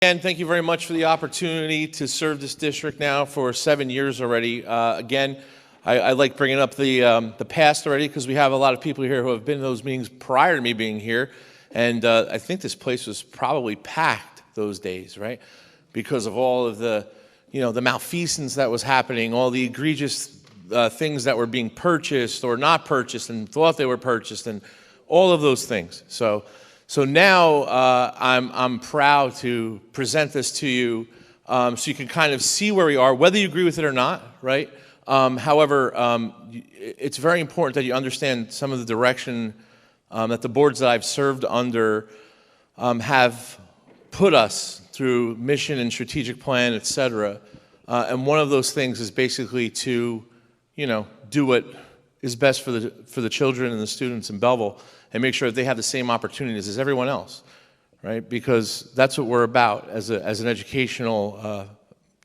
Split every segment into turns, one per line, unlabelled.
And thank you very much for the opportunity to serve this district now for 7 years already. I like bringing up the past already because we have a lot of people here who have been in those meetings prior to me being here. And I think this place was probably packed those days, right? Because of all of the malfeasance that was happening, all the egregious things that were being purchased or not purchased and thought they were purchased and all of those things. So now I'm proud to present this to you so you can kind of see where we are, whether you agree with it or not, right? However, it's very important that you understand some of the direction that the boards that I've served under have put us through mission and strategic plan, et cetera. And one of those things is basically to, do what is best for the children and the students in Belleville and make sure that they have the same opportunities as everyone else, right? Because that's what we're about as an educational,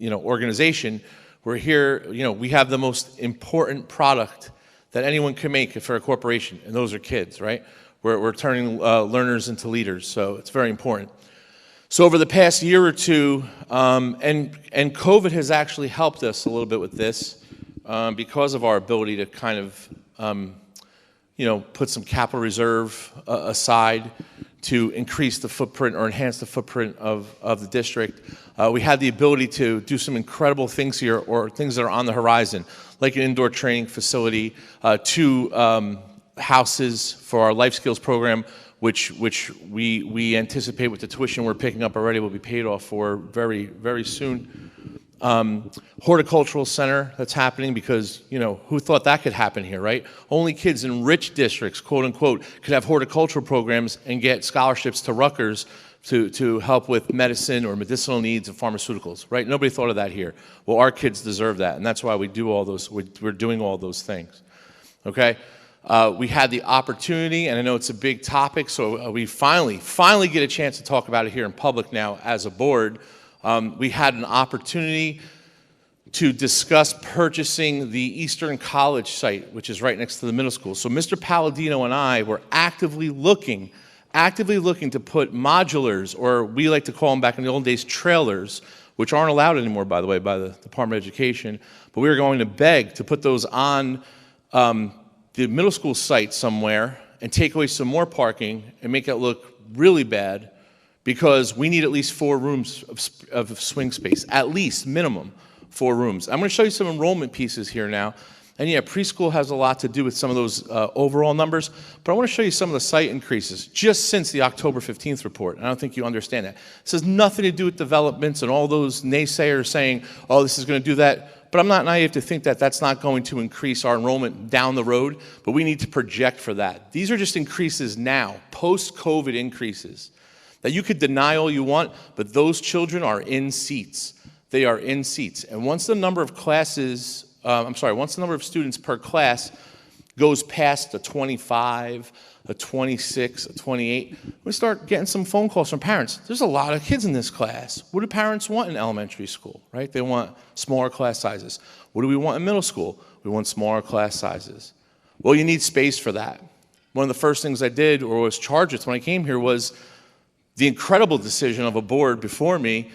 organization. We're here, we have the most important product that anyone can make for a corporation, and those are kids, right? We're turning learners into leaders, so it's very important. So over the past year or two, and COVID has actually helped us a little bit with this because of our ability to kind of put some capital reserve aside to increase the footprint or enhance the footprint of the district. We had the ability to do some incredible things here, or things that are on the horizon, like an indoor training facility, 2 houses for our life skills program, which we anticipate with the tuition we're picking up already will be paid off for very, very soon. Horticultural center that's happening because, who thought that could happen here, right? Only kids in rich districts, quote unquote, could have horticultural programs and get scholarships to Rutgers to help with medicine or medicinal needs of pharmaceuticals, right? Nobody thought of that here. Well, our kids deserve that, and that's why we do all those, we're doing all those things, okay? We had the opportunity, and I know it's a big topic, so we finally get a chance to talk about it here in public now as a board. We had an opportunity to discuss purchasing the Eastern College site, which is right next to the middle school. So Mr. Palladino and I were actively looking to put modulars, or we like to call them back in the old days, trailers, which aren't allowed anymore, by the way, by the Department of Education. But we were going to beg to put those on the middle school site somewhere and take away some more parking and make it look really bad, because we need at least 4 rooms of swing space, at least minimum 4 rooms. I'm going to show you some enrollment pieces here now. And yeah, preschool has a lot to do with some of those overall numbers, but I want to show you some of the site increases just since the October 15th report. I don't think you understand that. This has nothing to do with developments and all those naysayers saying, oh, this is going to do that. But I'm not naive to think that that's not going to increase our enrollment down the road, but we need to project for that. These are just increases now, post-COVID increases, that you could deny all you want, but those children are in seats. They are in seats. And once the number of once the number of students per class goes past a 25, a 26, a 28, we start getting some phone calls from parents. There's a lot of kids in this class. What do parents want in elementary school, right? They want smaller class sizes. What do we want in middle school? We want smaller class sizes. Well, you need space for that. One of the first things I did, or was charged with when I came here, was the incredible decision of a board before me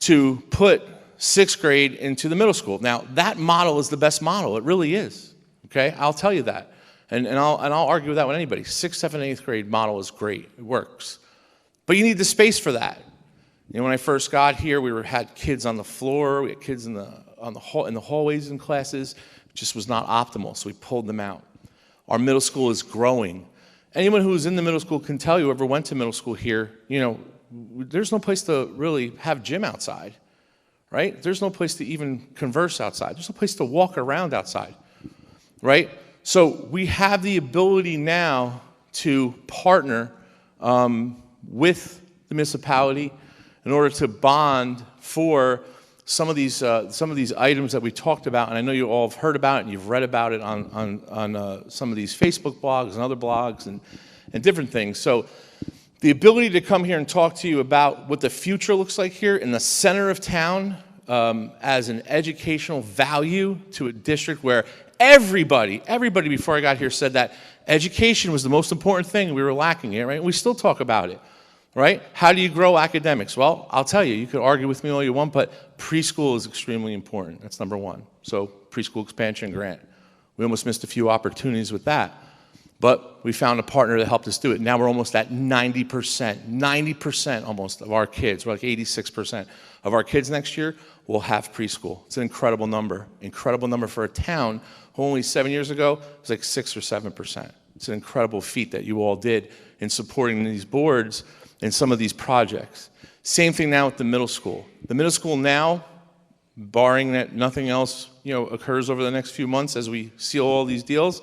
to put 6th grade into the middle school. Now, that model is the best model. It really is, okay? I'll tell you that. And I'll argue with that with anybody. 6th, 7th, and 8th grade model is great. It works. But you need the space for that. When I first got here, we had kids on the floor. We had kids in the hallways in classes. It just was not optimal, so we pulled them out. Our middle school is growing. Anyone who's in the middle school can tell you, whoever went to middle school here, there's no place to really have gym outside, right? There's no place to even converse outside. There's no place to walk around outside, right? So we have the ability now to partner with the municipality in order to bond for some of these items that we talked about, and I know you all have heard about it and you've read about it on some of these Facebook blogs and other blogs and different things. So the ability to come here and talk to you about what the future looks like here in the center of town as an educational value to a district where everybody before I got here said that education was the most important thing we were lacking here, right? And we still talk about it. right? How do you grow academics? Well, I'll tell you, you could argue with me all you want, but preschool is extremely important. That's number one. So preschool expansion grant. We almost missed a few opportunities with that, but we found a partner that helped us do it. Now we're almost at 90% almost of our kids, we're like 86% of our kids next year will have preschool. It's an incredible number for a town who only 7 years ago was like 6 or 7%. It's an incredible feat that you all did in supporting these boards and some of these projects. Same thing now with the middle school. The middle school now, barring that nothing else occurs over the next few months as we seal all these deals,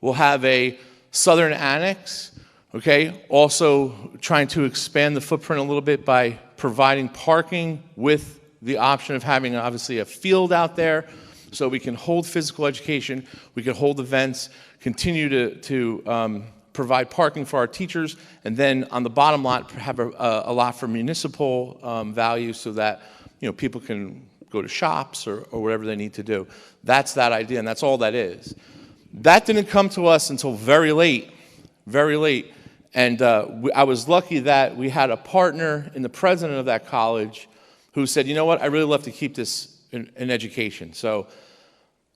we'll have a southern annex, okay? Also trying to expand the footprint a little bit by providing parking with the option of having obviously a field out there so we can hold physical education, we can hold events, continue to provide parking for our teachers, and then on the bottom lot have a lot for municipal value so that people can go to shops or whatever they need to do. That's that idea, and that's all that is. That didn't come to us until very late, and I was lucky that we had a partner in the president of that college who said, you know what, I really love to keep this in education. So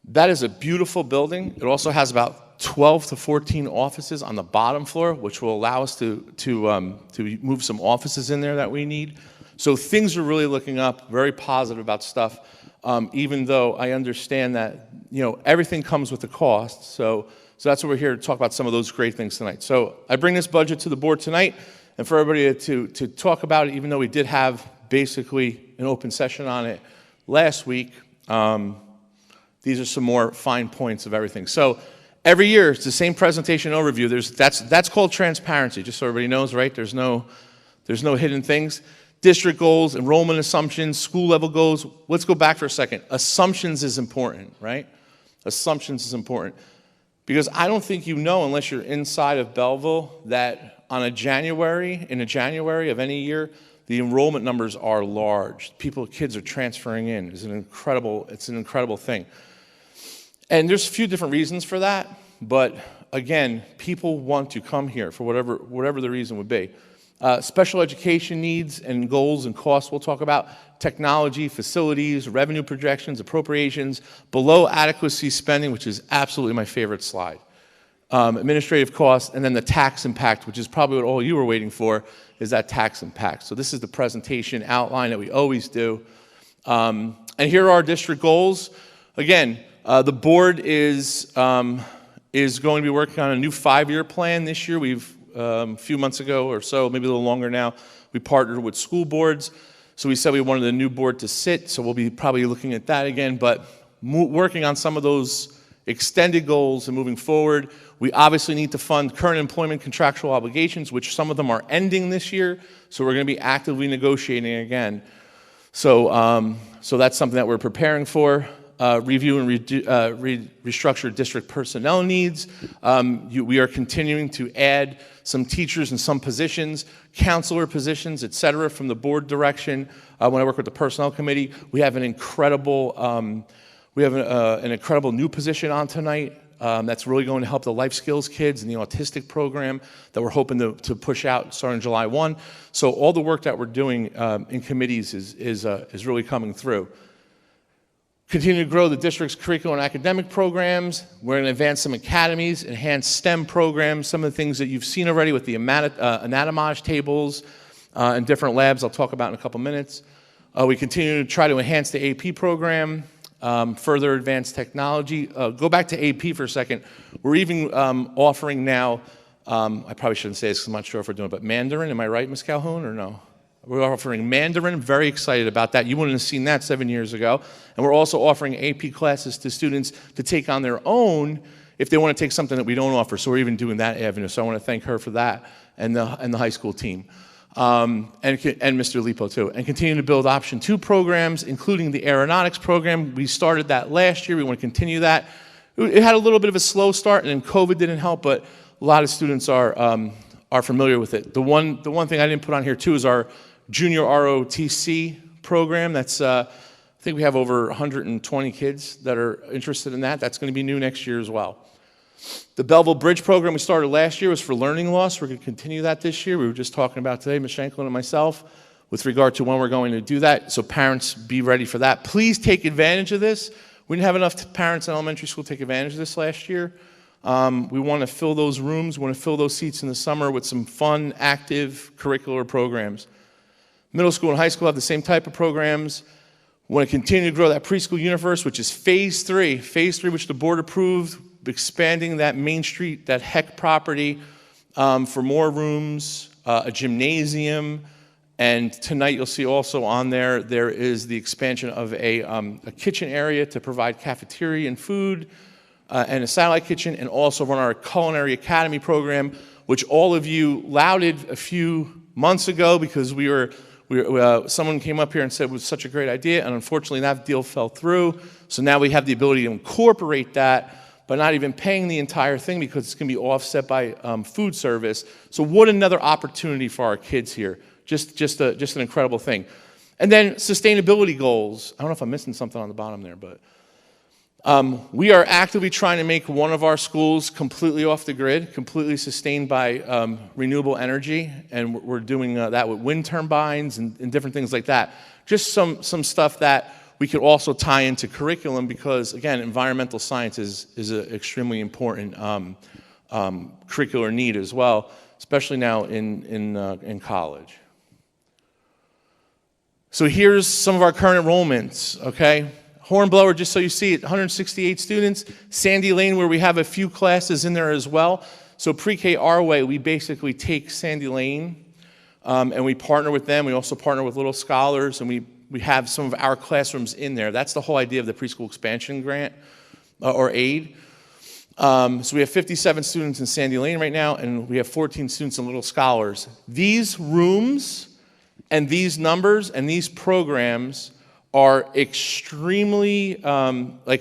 that is a beautiful building. It also has about 12 to 14 offices on the bottom floor, which will allow us to move some offices in there that we need. So things are really looking up, very positive about stuff, even though I understand that everything comes with a cost. So that's what we're here to talk about, some of those great things tonight. So I bring this budget to the board tonight, and for everybody to talk about it, even though we did have basically an open session on it last week, these are some more fine points of everything. So every year, it's the same presentation overview. That's called transparency, just so everybody knows, right? There's no hidden things. District goals, enrollment assumptions, school level goals. Let's go back for a second. Assumptions is important, right? Assumptions is important. Because I don't think unless you're inside of Belleville, that in a January of any year, the enrollment numbers are large. Kids are transferring in. It's an incredible thing. And there's a few different reasons for that, but again, people want to come here for whatever the reason would be. Special education needs and goals and costs we'll talk about, technology, facilities, revenue projections, appropriations, below adequacy spending, which is absolutely my favorite slide, administrative costs, and then the tax impact, which is probably what all you were waiting for, is that tax impact. So this is the presentation outline that we always do. And here are our district goals. Again, the board is going to be working on a new 5-year plan this year. We've a few months ago or so, maybe a little longer now, we partnered with school boards. So we said we wanted the new board to sit, so we'll be probably looking at that again, but working on some of those extended goals and moving forward. We obviously need to fund current employment contractual obligations, which some of them are ending this year, so we're going to be actively negotiating again. So that's something that we're preparing for. Review and restructure district personnel needs. We are continuing to add some teachers in some positions, counselor positions, et cetera, from the board direction. When I work with the personnel committee, we have an incredible new position on tonight that's really going to help the life skills kids in the autistic program that we're hoping to push out starting July 1. So all the work that we're doing in committees is really coming through. Continue to grow the district's curricular and academic programs. We're going to advance some academies, enhance STEM programs, some of the things that you've seen already with the anatomage tables and different labs I'll talk about in a couple minutes. We continue to try to enhance the AP program, further advance technology. Go back to AP for a second. We're even offering now, I probably shouldn't say this because I'm not sure if we're doing it, but Mandarin, am I right, Ms. Calhoun, or no? We're offering Mandarin, very excited about that. You wouldn't have seen that 7 years ago. And we're also offering AP classes to students to take on their own if they want to take something that we don't offer. So we're even doing that avenue. So I want to thank her for that and the high school team. And Mr. Lipo too. And continue to build Option 2 programs, including the aeronautics program. We started that last year. We want to continue that. It had a little bit of a slow start, and then COVID didn't help, but a lot of students are familiar with it. The one thing I didn't put on here too is our junior ROTC program. That's I think we have over 120 kids that are interested in that. That's going to be new next year as well. The Belleville Bridge program we started last year was for learning loss. We're going to continue that this year. We were just talking about today, Ms. Shanklin and myself, with regard to when we're going to do that. So parents, be ready for that. Please take advantage of this. We didn't have enough parents in elementary school take advantage of this last year. We want to fill those rooms. We want to fill those seats in the summer with some fun, active, curricular programs. Middle school and high school have the same type of programs. We want to continue to grow that preschool universe, which is phase three, which the board approved, expanding that Main Street, that Heck property for more rooms, a gymnasium, and tonight you'll see also on there is the expansion of a kitchen area to provide cafeteria and food, and a satellite kitchen, and also run our Culinary Academy program, which all of you lauded a few months ago because someone came up here and said it was such a great idea, and unfortunately that deal fell through. So now we have the ability to incorporate that, but not even paying the entire thing because it's going to be offset by food service. So what another opportunity for our kids here. Just an incredible thing. And then sustainability goals. I don't know if I'm missing something on the bottom there, but we are actively trying to make one of our schools completely off the grid, completely sustained by renewable energy, and we're doing that with wind turbines and different things like that. Just some stuff that we could also tie into curriculum because, again, environmental science is an extremely important curricular need as well, especially now in college. So here's some of our current enrollments, okay? Hornblower, just so you see it, 168 students. Sandy Lane, where we have a few classes in there as well. So pre-K our way, we basically take Sandy Lane and we partner with them. We also partner with Little Scholars, and we have some of our classrooms in there. That's the whole idea of the preschool expansion grant or aid. So we have 57 students in Sandy Lane right now, and we have 14 students in Little Scholars. These rooms and these numbers and these programs are extremely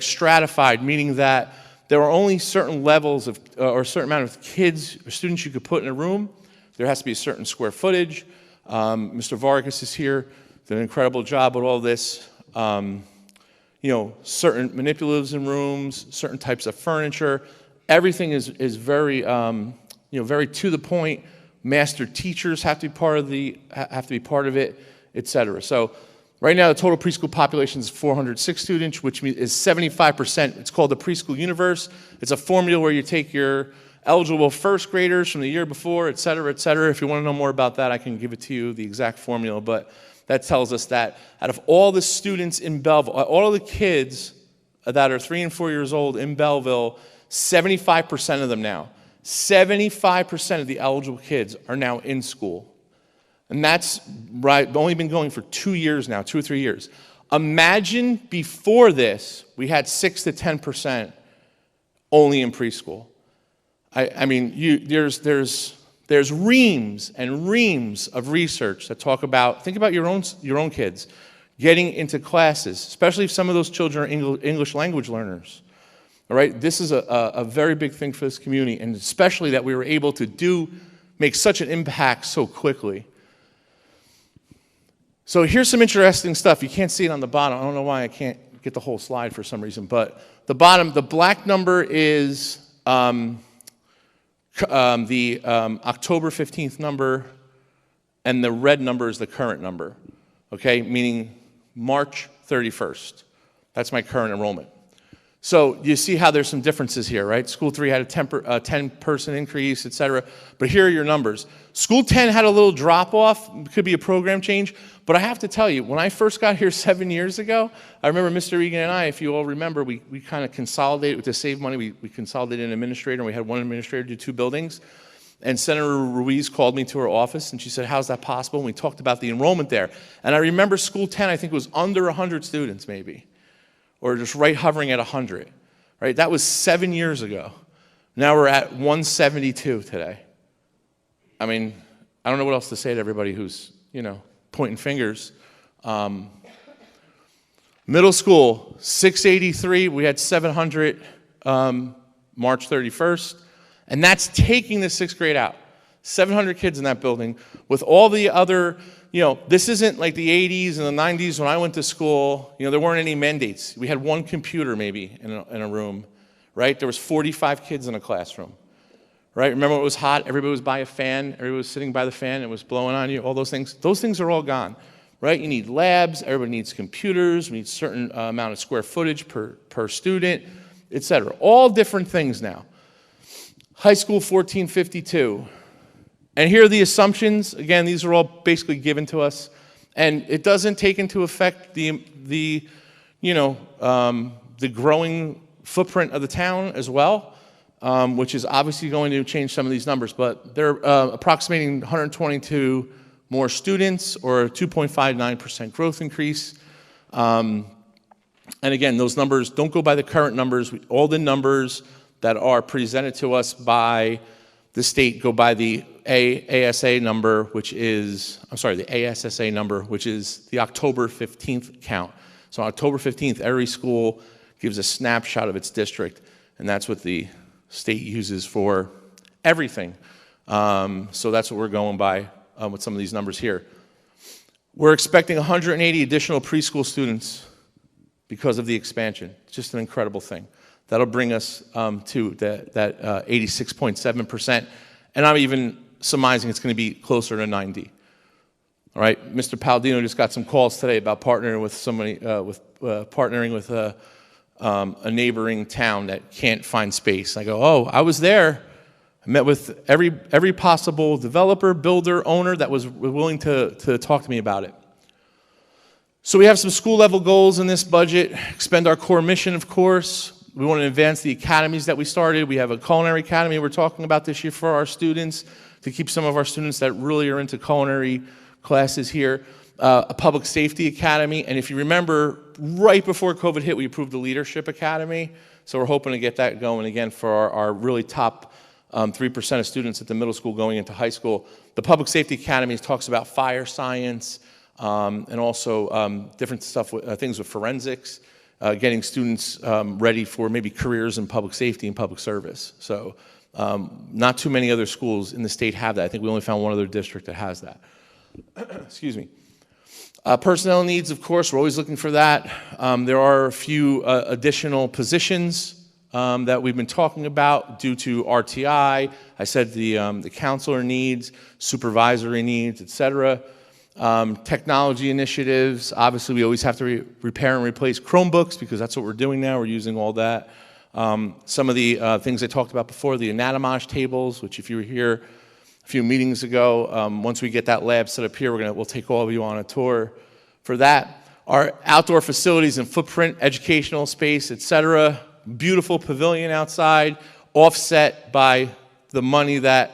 stratified, meaning that there are only certain levels of, or a certain amount of kids or students you could put in a room. There has to be a certain square footage. Mr. Vargas is here, did an incredible job with all this. Certain manipulatives in rooms, certain types of furniture. Everything is very, very to the point. Master teachers have to be part of it, et cetera. So right now, the total preschool population is 406 students, which is 75%. It's called the preschool universe. It's a formula where you take your eligible first graders from the year before, et cetera, et cetera. If you want to know more about that, I can give it to you, the exact formula. But that tells us that out of all the students in Belleville, all of the kids that are 3 and 4 years old in Belleville, 75% of them now, 75% of the eligible kids are now in school. And that's right, only been going for 2 years now, 2 or 3 years. Imagine before this, we had 6 to 10% only in preschool. I mean, there's reams and reams of research that talk about, think about your own kids getting into classes, especially if some of those children are English language learners. All right, this is a very big thing for this community, and especially that we were able to make such an impact so quickly. So here's some interesting stuff. You can't see it on the bottom. I don't know why I can't get the whole slide for some reason, but the bottom, the black number is the October 15th number, and the red number is the current number, okay, meaning March 31st. That's my current enrollment. So you see how there's some differences here, right? School 3 had a 10% increase, et cetera. But here are your numbers. School 10 had a little drop-off. It could be a program change. But I have to tell you, when I first got here 7 years ago, I remember Mr. Egan and I, if you all remember, we kind of consolidated to save money. We consolidated an administrator, and we had one administrator do 2 buildings. And Senator Ruiz called me to her office, and she said, how's that possible? And we talked about the enrollment there. And I remember School 10, I think, was under 100 students, maybe, or just right hovering at 100, right? That was 7 years ago. Now we're at 172 today. I mean, I don't know what else to say to everybody who's, pointing fingers. Middle school, 683. We had 700 March 31st. And that's taking the 6th grade out. 700 kids in that building with all the other, this isn't like the 80s and the 90s when I went to school. There weren't any mandates. We had one computer maybe in a room, right? There was 45 kids in a classroom, right? Remember when it was hot, everybody was by a fan, everybody was sitting by the fan, it was blowing on you, all those things. Those things are all gone, right? You need labs, everybody needs computers, we need a certain amount of square footage per student, et cetera. All different things now. High school 1452. And here are the assumptions. Again, these are all basically given to us. And it doesn't take into effect the growing footprint of the town as well, which is obviously going to change some of these numbers. But they're approximating 122 more students, or a 2.59% growth increase. And again, those numbers don't go by the current numbers. All the numbers that are presented to us by the state go by the ASA number, which is, the ASSA number, which is the October 15th count. So on October 15th, every school gives a snapshot of its district, and that's what the state uses for everything. So that's what we're going by with some of these numbers here. We're expecting 180 additional preschool students because of the expansion. It's just an incredible thing. That'll bring us to that 86.7%, and I'm even surmising it's going to be closer to 90. All right, Mr. Palladino just got some calls today about partnering with somebody, partnering with a neighboring town that can't find space. I go, oh, I was there. I met with every possible developer, builder, owner that was willing to talk to me about it. So we have some school level goals in this budget. Expend our core mission, of course. We want to advance the academies that we started. We have a culinary academy we're talking about this year for our students, to keep some of our students that really are into culinary classes here. A public safety academy, and if you remember, right before COVID hit, we approved the leadership academy. So we're hoping to get that going again for our really top 3% of students at the middle school going into high school. The public safety academy talks about fire science and also different stuff, things with forensics, getting students ready for maybe careers in public safety and public service. So not too many other schools in the state have that. I think we only found one other district that has that. Excuse me. Personnel needs, of course, we're always looking for that. There are a few additional positions that we've been talking about due to RTI. I said the counselor needs, supervisory needs, et cetera. Technology initiatives, obviously we always have to repair and replace Chromebooks because that's what we're doing now. We're using all that. Some of the things I talked about before, the anatomage tables, which if you were here a few meetings ago, once we get that lab set up here, we'll take all of you on a tour for that. Our outdoor facilities and footprint, educational space, et cetera. Beautiful pavilion outside, offset by the money that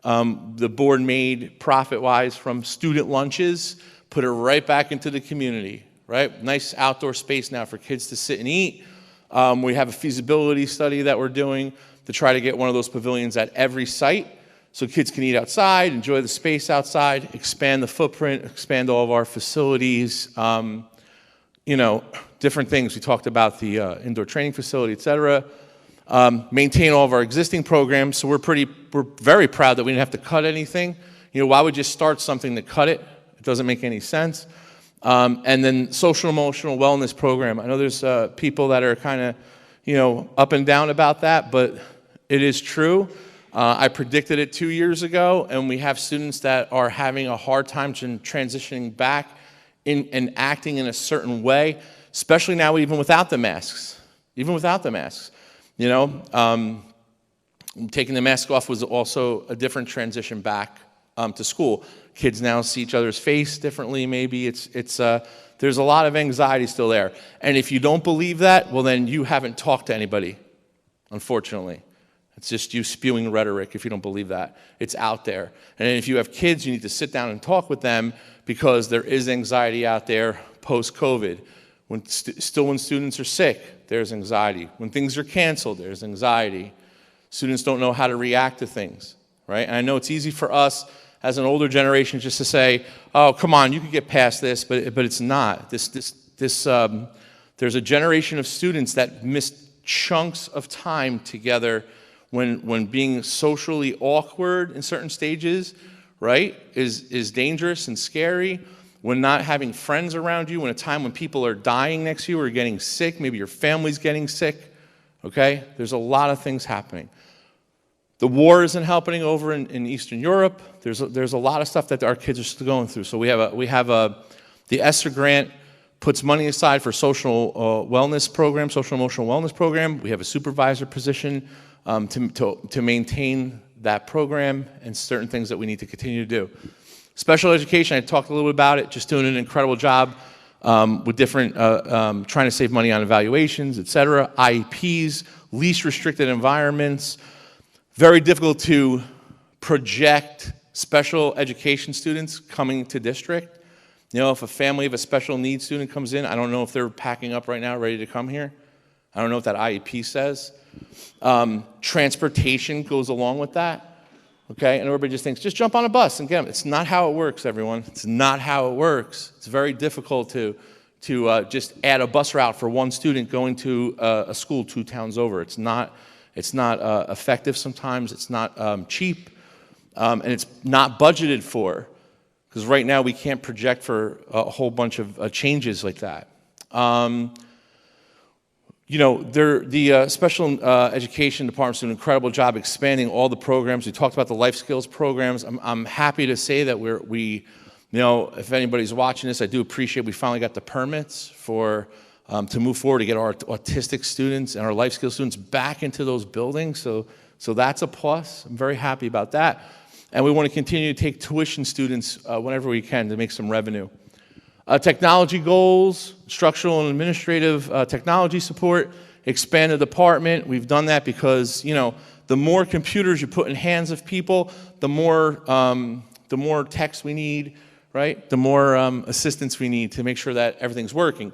the board made profit-wise from student lunches, put it right back into the community, right? Nice outdoor space now for kids to sit and eat. We have a feasibility study that we're doing to try to get one of those pavilions at every site so kids can eat outside, enjoy the space outside, expand the footprint, expand all of our facilities, different things. We talked about the indoor training facility, et cetera. Maintain all of our existing programs. So we're very proud that we didn't have to cut anything. Why would you start something to cut it? It doesn't make any sense. And then social emotional wellness program. I know there's people that are kind of, up and down about that, but it is true. I predicted it 2 years ago, and we have students that are having a hard time transitioning back and acting in a certain way, especially now even without the masks. Even without the masks. Taking the mask off was also a different transition back to school. Kids now see each other's face differently, maybe. There's a lot of anxiety still there. And if you don't believe that, well, then you haven't talked to anybody, unfortunately. It's just you spewing rhetoric if you don't believe that. It's out there. And if you have kids, you need to sit down and talk with them because there is anxiety out there post-COVID. When students are sick, there's anxiety. When things are canceled, there's anxiety. Students don't know how to react to things, right? And I know it's easy for us as an older generation just to say, oh, come on, you can get past this, but it's not. There's a generation of students that miss chunks of time together when being socially awkward in certain stages, right, is dangerous and scary. When not having friends around you, when a time when people are dying next to you or getting sick, maybe your family's getting sick, okay? There's a lot of things happening. The war isn't helping over in Eastern Europe. There's a lot of stuff that our kids are still going through. So we have the ESSER grant puts money aside for social wellness program, social emotional wellness program. We have a supervisor position to maintain that program and certain things that we need to continue to do. Special education, I talked a little bit about it, just doing an incredible job with different, trying to save money on evaluations, et cetera. IEPs, least restricted environments. Very difficult to project special education students coming to district. You know, if a family of a special needs student comes in, I don't know if they're packing up right now, ready to come here. I don't know what that IEP says. Transportation goes along with that, okay? And everybody just thinks, just jump on a bus and get them. It's not how it works, everyone. It's not how it works. It's very difficult to just add a bus route for one student going to a school 2 towns over. It's not effective sometimes. It's not cheap, and it's not budgeted for. Because right now we can't project for a whole bunch of changes like that. You know, the special education department's doing an incredible job expanding all the programs. We talked about the life skills programs. I'm happy to say that you know, if anybody's watching this, I do appreciate we finally got the permits for to move forward to get our autistic students and our life skills students back into those buildings. So that's a plus. I'm very happy about that. And we want to continue to take tuition students whenever we can to make some revenue. Technology goals, structural and administrative technology support, expand the department. We've done that because, you know, the more computers you put in hands of people, the more techs we need, right? The more assistance we need to make sure that everything's working.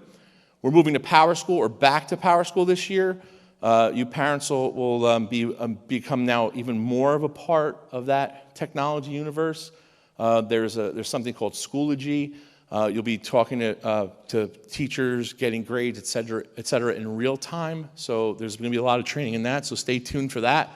We're moving to Power School or back to Power School this year. You parents will become now even more of a part of that technology universe. There's something called Schoology. You'll be talking to teachers, getting grades, et cetera, in real time. So there's going to be a lot of training in that, so stay tuned for that.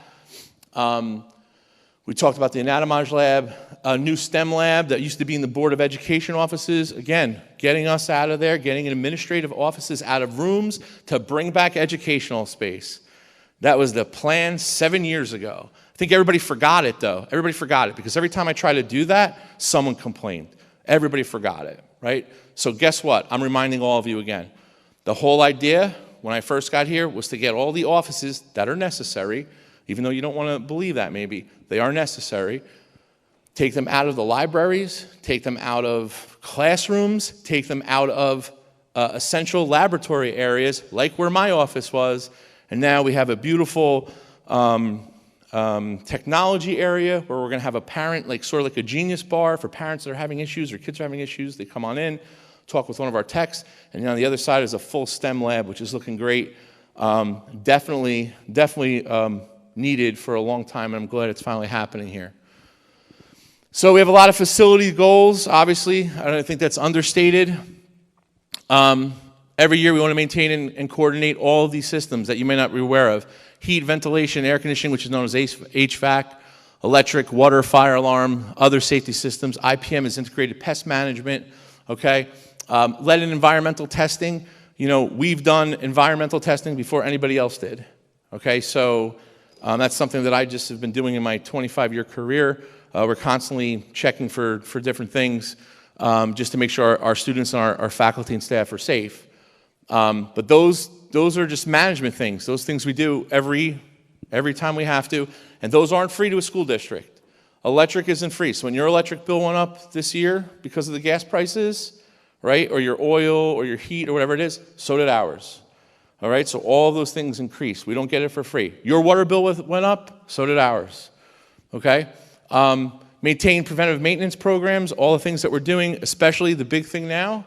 We talked about the Anatomage Lab, a new STEM lab that used to be in the Board of Education offices. Again, getting us out of there, getting administrative offices out of rooms to bring back educational space. That was the plan 7 years ago. I think everybody forgot it, though. Everybody forgot it, because every time I try to do that, someone complained. Everybody forgot it, right? So guess what? I'm reminding all of you again. The whole idea, when I first got here, was to get all the offices that are necessary, even though you don't want to believe that maybe, they are necessary. Take them out of the libraries, take them out of classrooms, take them out of essential laboratory areas, like where my office was, and now we have a beautiful technology area where we're going to have a parent, sort of like a genius bar for parents that are having issues or kids are having issues. They come on in, talk with one of our techs, and on the other side is a full STEM lab, which is looking great. Definitely needed for a long time, and I'm glad it's finally happening here. So we have a lot of facility goals, obviously. I don't think that's understated. Every year we want to maintain and coordinate all of these systems that you may not be aware of. Heat, ventilation, air conditioning, which is known as HVAC, electric, water, fire alarm, other safety systems. IPM is integrated pest management, okay? Lead and environmental testing. You know, we've done environmental testing before anybody else did, okay? So that's something that I just have been doing in my 25-year career. We're constantly checking for different things just to make sure our students and our faculty and staff are safe. But those are just management things. Those things we do every time we have to, and those aren't free to a school district. Electric isn't free. So when your electric bill went up this year because of the gas prices, right, or your oil or your heat or whatever it is, so did ours. All right, so all of those things increase. We don't get it for free. Your water bill went up, so did ours. Okay? Maintain preventive maintenance programs, all the things that we're doing, especially the big thing now,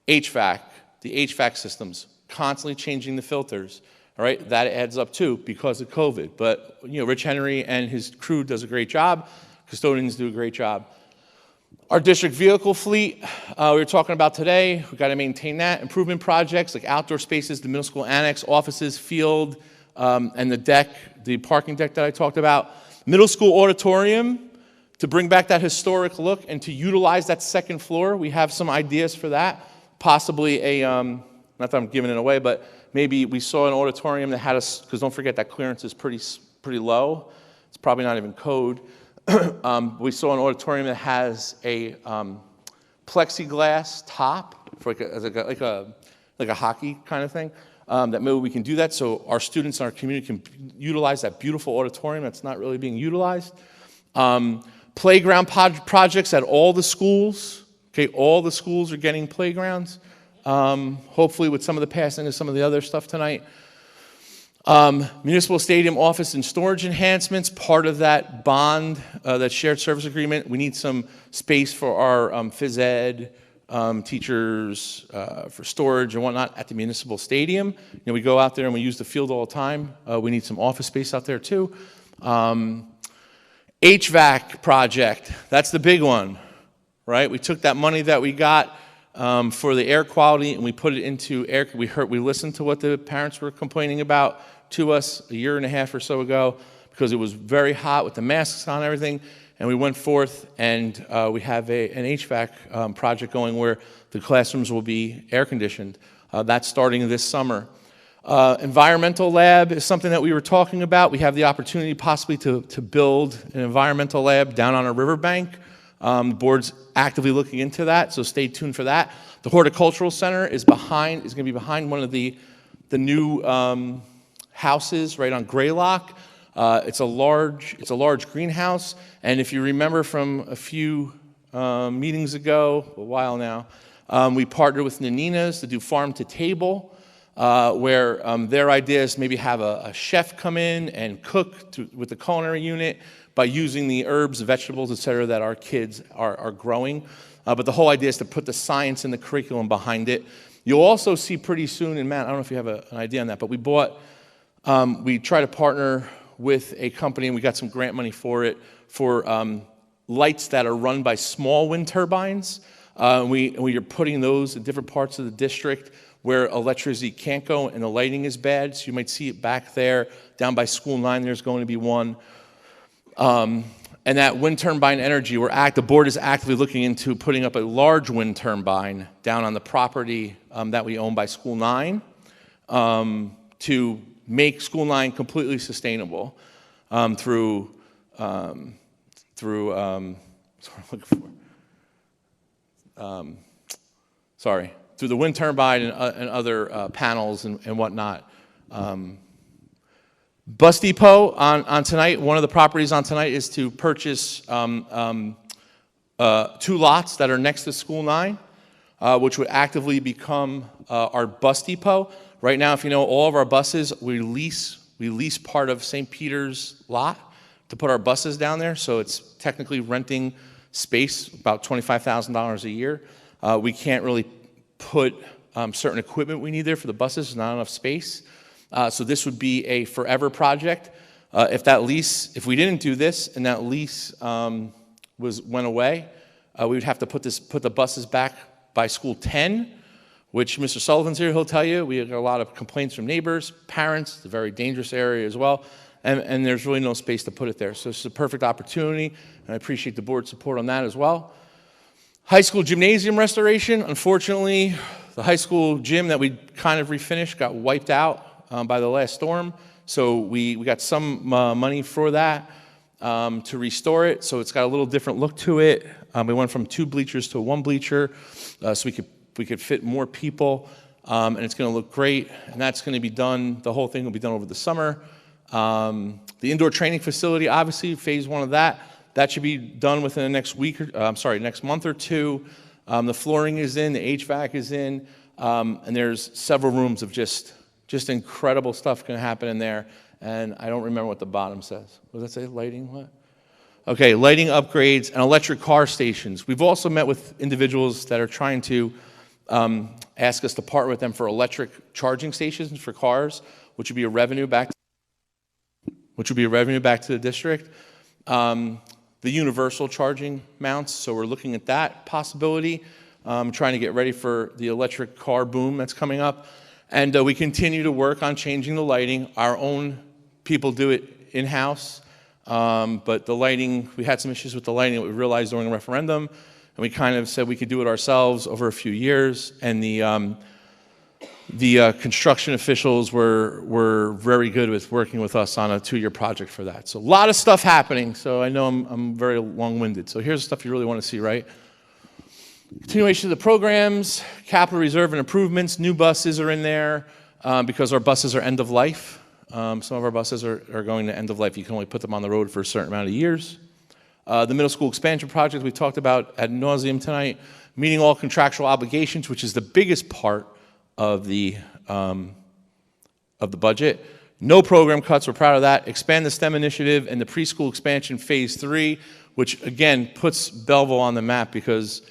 HVAC, the HVAC systems, constantly changing the filters. All right, that adds up too because of COVID. But, you know, Rich Henry and his crew does a great job. Custodians do a great job. Our district vehicle fleet, we were talking about today. We've got to maintain that. Improvement projects like outdoor spaces, the middle school annex, offices, field, and the deck, the parking deck that I talked about. Middle school auditorium, to bring back that historic look and to utilize that second floor. We have some ideas for that. Possibly not that I'm giving it away, but maybe we saw an auditorium that had us, because don't forget that clearance is pretty low. It's probably not even code. We saw an auditorium that has a plexiglass top for like a hockey kind of thing. That maybe we can do that so our students in our community can utilize that beautiful auditorium that's not really being utilized. Playground projects at all the schools. Okay, all the schools are getting playgrounds. Hopefully with some of the passing of some of the other stuff tonight. Municipal stadium office and storage enhancements, part of that bond, that shared service agreement. We need some space for our phys ed teachers, for storage and whatnot at the municipal stadium. You know, we go out there and we use the field all the time. We need some office space out there too. HVAC project, that's the big one, right? We took that money that we got for the air quality and we put it into air. We listened to what the parents were complaining about to us a year and a half or so ago because it was very hot with the masks on and everything. And we went forth and we have an HVAC project going where the classrooms will be air conditioned. That's starting this summer. Environmental lab is something that we were talking about. We have the opportunity possibly to build an environmental lab down on a riverbank. The board's actively looking into that, so stay tuned for that. The horticultural center is going to be behind one of the new houses right on Greylock. It's a large greenhouse, and if you remember from a few meetings ago, a while now, we partnered with Nanina's to do farm to table, where their idea is maybe have a chef come in and cook with the culinary unit by using the herbs, vegetables, et cetera, that our kids are growing. But the whole idea is to put the science and the curriculum behind it. You'll also see pretty soon, and Matt, I don't know if you have an idea on that, but we try to partner with a company, and we got some grant money for it, for lights that are run by small wind turbines. We are putting those in different parts of the district where electricity can't go and the lighting is bad. So you might see it back there. Down by School 9, there's going to be one. And that wind turbine energy, the board is actively looking into putting up a large wind turbine down on the property that we own by School 9 to make School 9 completely sustainable through the wind turbine and other panels and whatnot. Bus depot on tonight, one of the properties on tonight is to purchase 2 lots that are next to School 9, which would actively become our bus depot. Right now, if you know, all of our buses, we lease part of St. Peter's lot to put our buses down there, so it's technically renting space, about $25,000 a year. We can't really put certain equipment we need there for the buses. There's not enough space. So this would be a forever project. If we didn't do this and that lease went away, we would have to put the buses back by School 10, which Mr. Sullivan's here, he'll tell you. We have a lot of complaints from neighbors, parents. It's a very dangerous area as well. And there's really no space to put it there. So this is a perfect opportunity, and I appreciate the board's support on that as well. High school gymnasium restoration. Unfortunately, the high school gym that we kind of refinished got wiped out by the last storm. So we got some money for that to restore it. So it's got a little different look to it. We went from 2 bleachers to 1 bleacher, so we could fit more people, and it's going to look great. And that's going to be done. The whole thing will be done over the summer. The indoor training facility, obviously, phase 1 of that should be done within the next month or 2. The flooring is in, the HVAC is in, and there's several rooms of just incredible stuff going to happen in there. And I don't remember what the bottom says. What does that say? Lighting? What? Okay, lighting upgrades and electric car stations. We've also met with individuals that are trying to ask us to partner with them for electric charging stations for cars, which would be a revenue back to the district. The universal charging mounts, so we're looking at that possibility, trying to get ready for the electric car boom that's coming up. And we continue to work on changing the lighting. Our own people do it in-house, but the lighting, we had some issues with the lighting that we realized during the referendum, and we kind of said we could do it ourselves over a few years. And the the construction officials were very good with working with us on a 2-year project for that. So a lot of stuff happening. So I know I'm very long-winded. So here's the stuff you really want to see, right? Continuation of the programs, capital reserve and improvements. New buses are in there because our buses are end of life. Some of our buses are going to end of life. You can only put them on the road for a certain amount of years. The middle school expansion project we talked about ad nauseum tonight. Meeting all contractual obligations, which is the biggest part of the budget. No program cuts, we're proud of that. Expand the STEM initiative and the preschool expansion phase 3, which again puts Belleville on the map because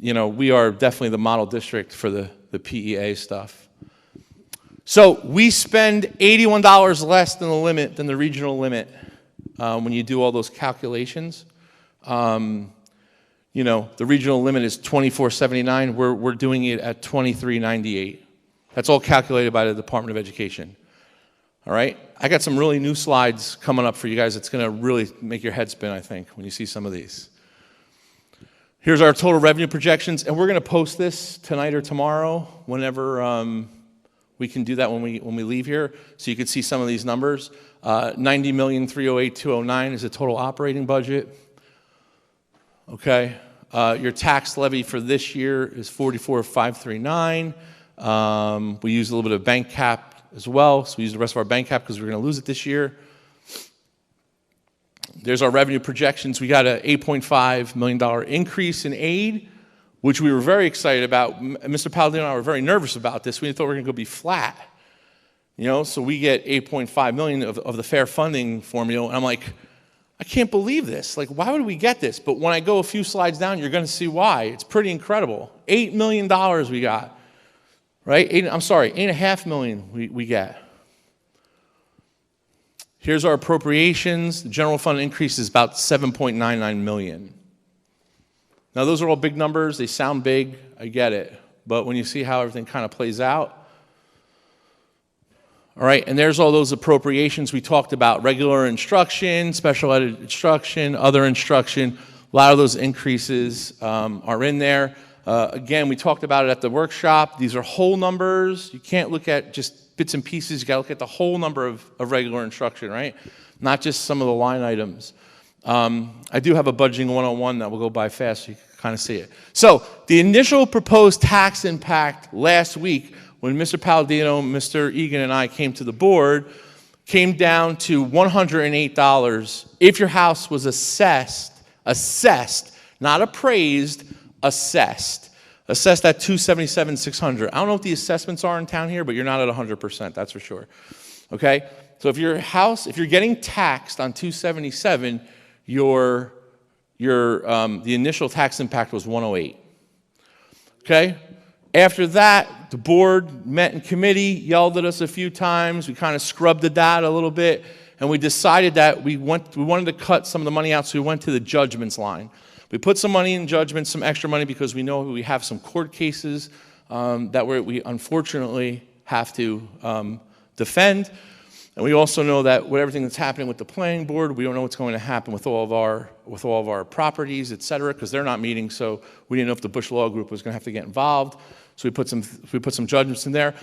we are definitely the model district for the PEA stuff. So we spend $81 less than the regional limit when you do all those calculations. The regional limit is $24.79. We're doing it at $23.98. That's all calculated by the Department of Education. All right? I got some really new slides coming up for you guys. It's going to really make your head spin, I think, when you see some of these. Here's our total revenue projections, and we're going to post this tonight or tomorrow, whenever we can do that when we leave here, so you can see some of these numbers. $90,308,209 is the total operating budget. Okay, your tax levy for this year is $44,539. We use a little bit of bank cap as well, so we use the rest of our bank cap because we're going to lose it this year. There's our revenue projections. We got an $8.5 million increase in aid, which we were very excited about. Mr. Palladino and I were very nervous about this. We thought we were going to go be flat. So we get $8.5 million of the fair funding formula, and I'm like, I can't believe this. Like, why would we get this? But when I go a few slides down, you're going to see why. It's pretty incredible. $8 million we got, right? $8.5 million we get. Here's our appropriations. The general fund increase is about $7.99 million. Now, those are all big numbers. They sound big. I get it. But when you see how everything kind of plays out, all right, and there's all those appropriations we talked about. Regular instruction, special ed instruction, other instruction. A lot of those increases are in there. Again, we talked about it at the workshop. These are whole numbers. You can't look at just bits and pieces. You got to look at the whole number of regular instruction, right? Not just some of the line items. I do have a budgeting 101 that will go by fast so you can kind of see it. So the initial proposed tax impact last week when Mr. Palladino, Mr. Egan, and I came to the board came down to $108 if your house was assessed, not appraised, assessed at $277,600. I don't know what the assessments are in town here, but you're not at 100%, that's for sure. Okay? So if your house, if you're getting taxed on $277, the initial tax impact was $108. Okay? After that, the board met in committee, yelled at us a few times. We kind of scrubbed the data a little bit, and we decided that we wanted to cut some of the money out, so we went to the judgments line. We put some money in judgments, some extra money, because we know we have some court cases that we unfortunately have to defend. And we also know that with everything that's happening with the planning board, we don't know what's going to happen with all of our properties, et cetera, because they're not meeting. So we didn't know if the Bush Law Group was going to have to get involved. So we put some judgments in there.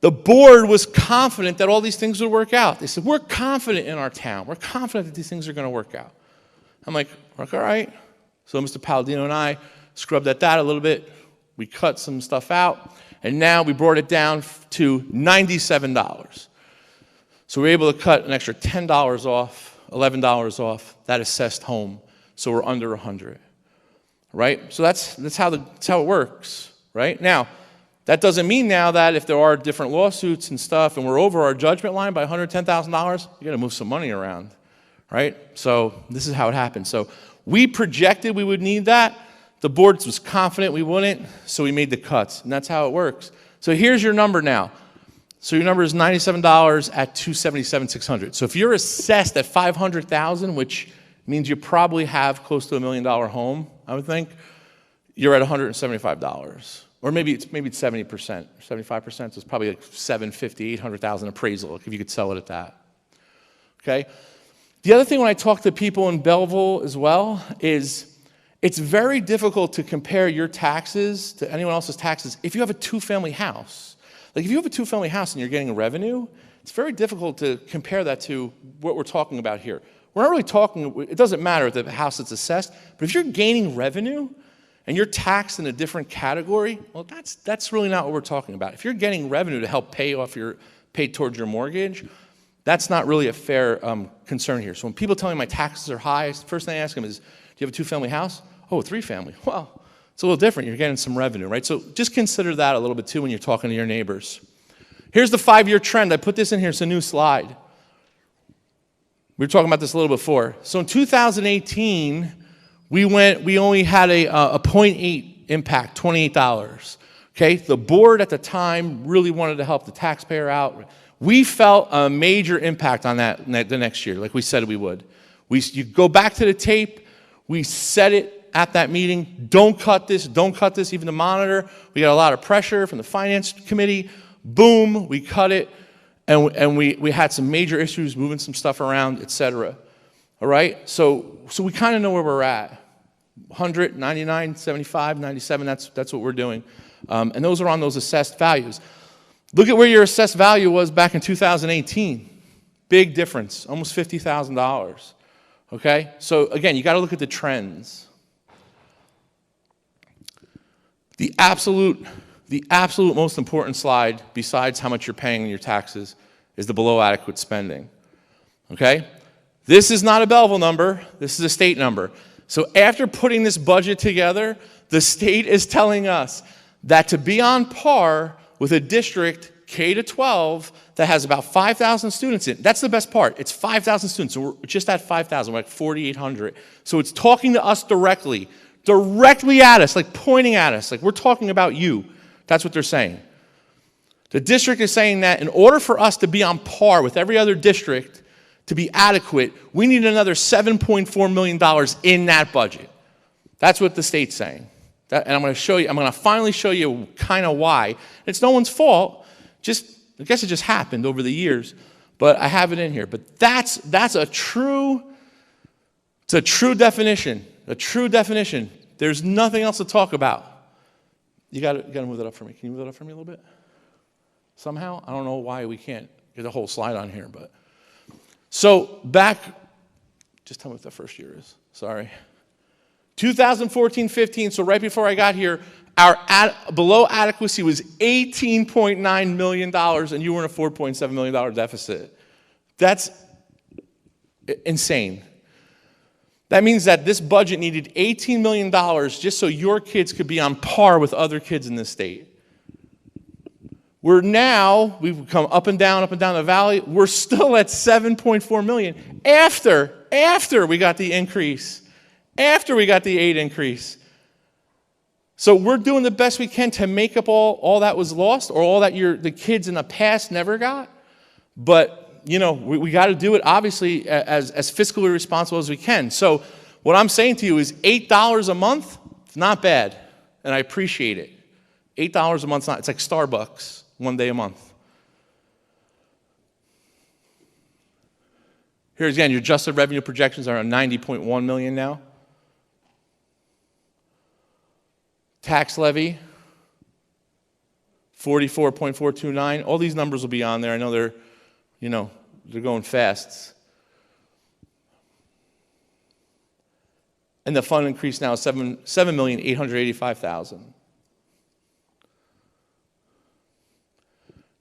The board was confident that all these things would work out. They said, we're confident in our town. We're confident that these things are going to work out. I'm like, all right. So Mr. Palladino and I scrubbed at that a little bit. We cut some stuff out. And now we brought it down to $97. So we were able to cut an extra $10 off, $11 off that assessed home. So we're under 100, right? So that's how it works, right? Now, that doesn't mean now that if there are different lawsuits and stuff and we're over our judgment line by $110,000, you got to move some money around, right? So this is how it happens. So we projected we would need that. The board was confident we wouldn't, so we made the cuts, and that's how it works. So here's your number now. So your number is $97 at $277,600. So if you're assessed at $500,000, which means you probably have close to $1 million home, I would think, you're at $175. Or maybe it's 70%, 75%. So it's probably like $750,000, $800,000 appraisal if you could sell it at that. Okay. The other thing when I talk to people in Belleville as well is it's very difficult to compare your taxes to anyone else's taxes if you have a two-family house. Like if you have a two-family house and you're getting a revenue, it's very difficult to compare that to what we're talking about here. We're not really talking, it doesn't matter if the house is assessed, but if you're gaining revenue and you're taxed in a different category, well, that's really not what we're talking about. If you're getting revenue to help pay towards your mortgage, that's not really a fair concern here. So when people tell me my taxes are high, the first thing I ask them is, do you have a two-family house? Oh, a three-family. Well, it's a little different. You're getting some revenue, right? So just consider that a little bit too when you're talking to your neighbors. Here's the 5-year trend. I put this in here. It's a new slide. We were talking about this a little before. So in 2018, we only had a 0.8 impact, $28. Okay, the board at the time really wanted to help the taxpayer out. We felt a major impact on that the next year, like we said we would. You go back to the tape. We said it at that meeting. Don't cut this. Don't cut this. Even the monitor. We got a lot of pressure from the finance committee. Boom, we cut it. And we had some major issues, moving some stuff around, et cetera. All right? So we kind of know where we're at. 100, 99, 75, 97, that's what we're doing. And those are on those assessed values. Look at where your assessed value was back in 2018. Big difference, almost $50,000. Okay? So again, you got to look at the trends. The absolute most important slide, besides how much you're paying in your taxes, is the below adequate spending. Okay? This is not a Belleville number. This is a state number. So after putting this budget together, the state is telling us that to be on par with a district K-12 that has about 5,000 students in it, that's the best part. It's 5,000 students. So we're just at 5,000. We're like 4,800. So it's talking to us directly at us, like pointing at us, like we're talking about you. That's what they're saying. The district is saying that in order for us to be on par with every other district, to be adequate, we need another $7.4 million in that budget. That's what the state's saying. And I'm going to finally show you kind of why. It's no one's fault. I guess it just happened over the years, but I have it in here. But that's a true definition. A true definition. There's nothing else to talk about. You got to move that up for me. Can you move that up for me a little bit? Somehow? I don't know why we can't get the whole slide on here, but. So just tell me what the first year is. Sorry. 2014-15, so right before I got here, our below adequacy was $18.9 million, and you were in a $4.7 million deficit. That's insane. That means that this budget needed $18 million just so your kids could be on par with other kids in this state. We've come up and down the valley. We're still at $7.4 million after we got the increase, after we got the aid increase. So we're doing the best we can to make up all that was lost or all that the kids in the past never got. But, we got to do it, obviously, as fiscally responsible as we can. So what I'm saying to you is $8 a month, it's not bad, and I appreciate it. $8 a month, it's like Starbucks, one day a month. Here again, your adjusted revenue projections are on $90.1 million now. Tax levy, 44.429. All these numbers will be on there. I know they're going fast. And the fund increase now is $7,885,000.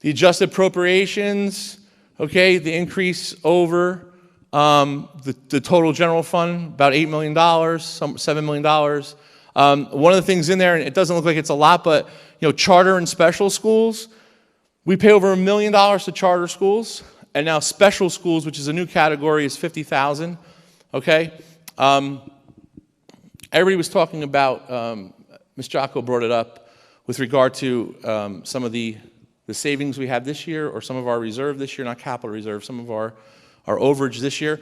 The adjusted appropriations, okay, the increase over the total general fund, about $8 million, $7 million. One of the things in there, and it doesn't look like it's a lot, but charter and special schools, we pay over $1 million to charter schools, and now special schools, which is a new category, is $50,000. Okay, everybody was talking about. Ms. Jocko brought it up with regard to some of the savings we have this year, or some of our reserve this year, not capital reserve, some of our overage this year.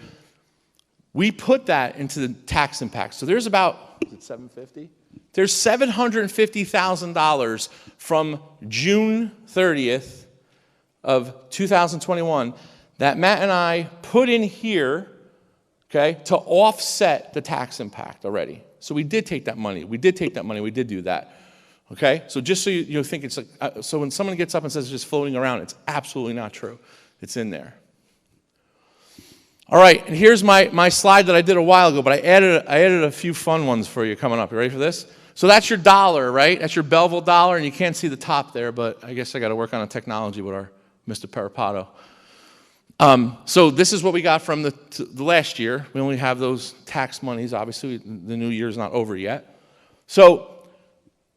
We put that into the tax impact. So there's about, is it $750? There's $750,000 from June 30th of 2021 that Matt and I put in here, okay, to offset the tax impact already. So we did take that money. We did do that. Okay? So just so you think it's like, so when someone gets up and says it's just floating around, it's absolutely not true. It's in there. All right, and here's my slide that I did a while ago, but I added a few fun ones for you coming up. You ready for this? So that's your dollar, right? That's your Belleville dollar, and you can't see the top there, but I guess I got to work on a technology with our Mr. Parapato. So this is what we got from the last year. We only have those tax monies. Obviously, the new year's not over yet. So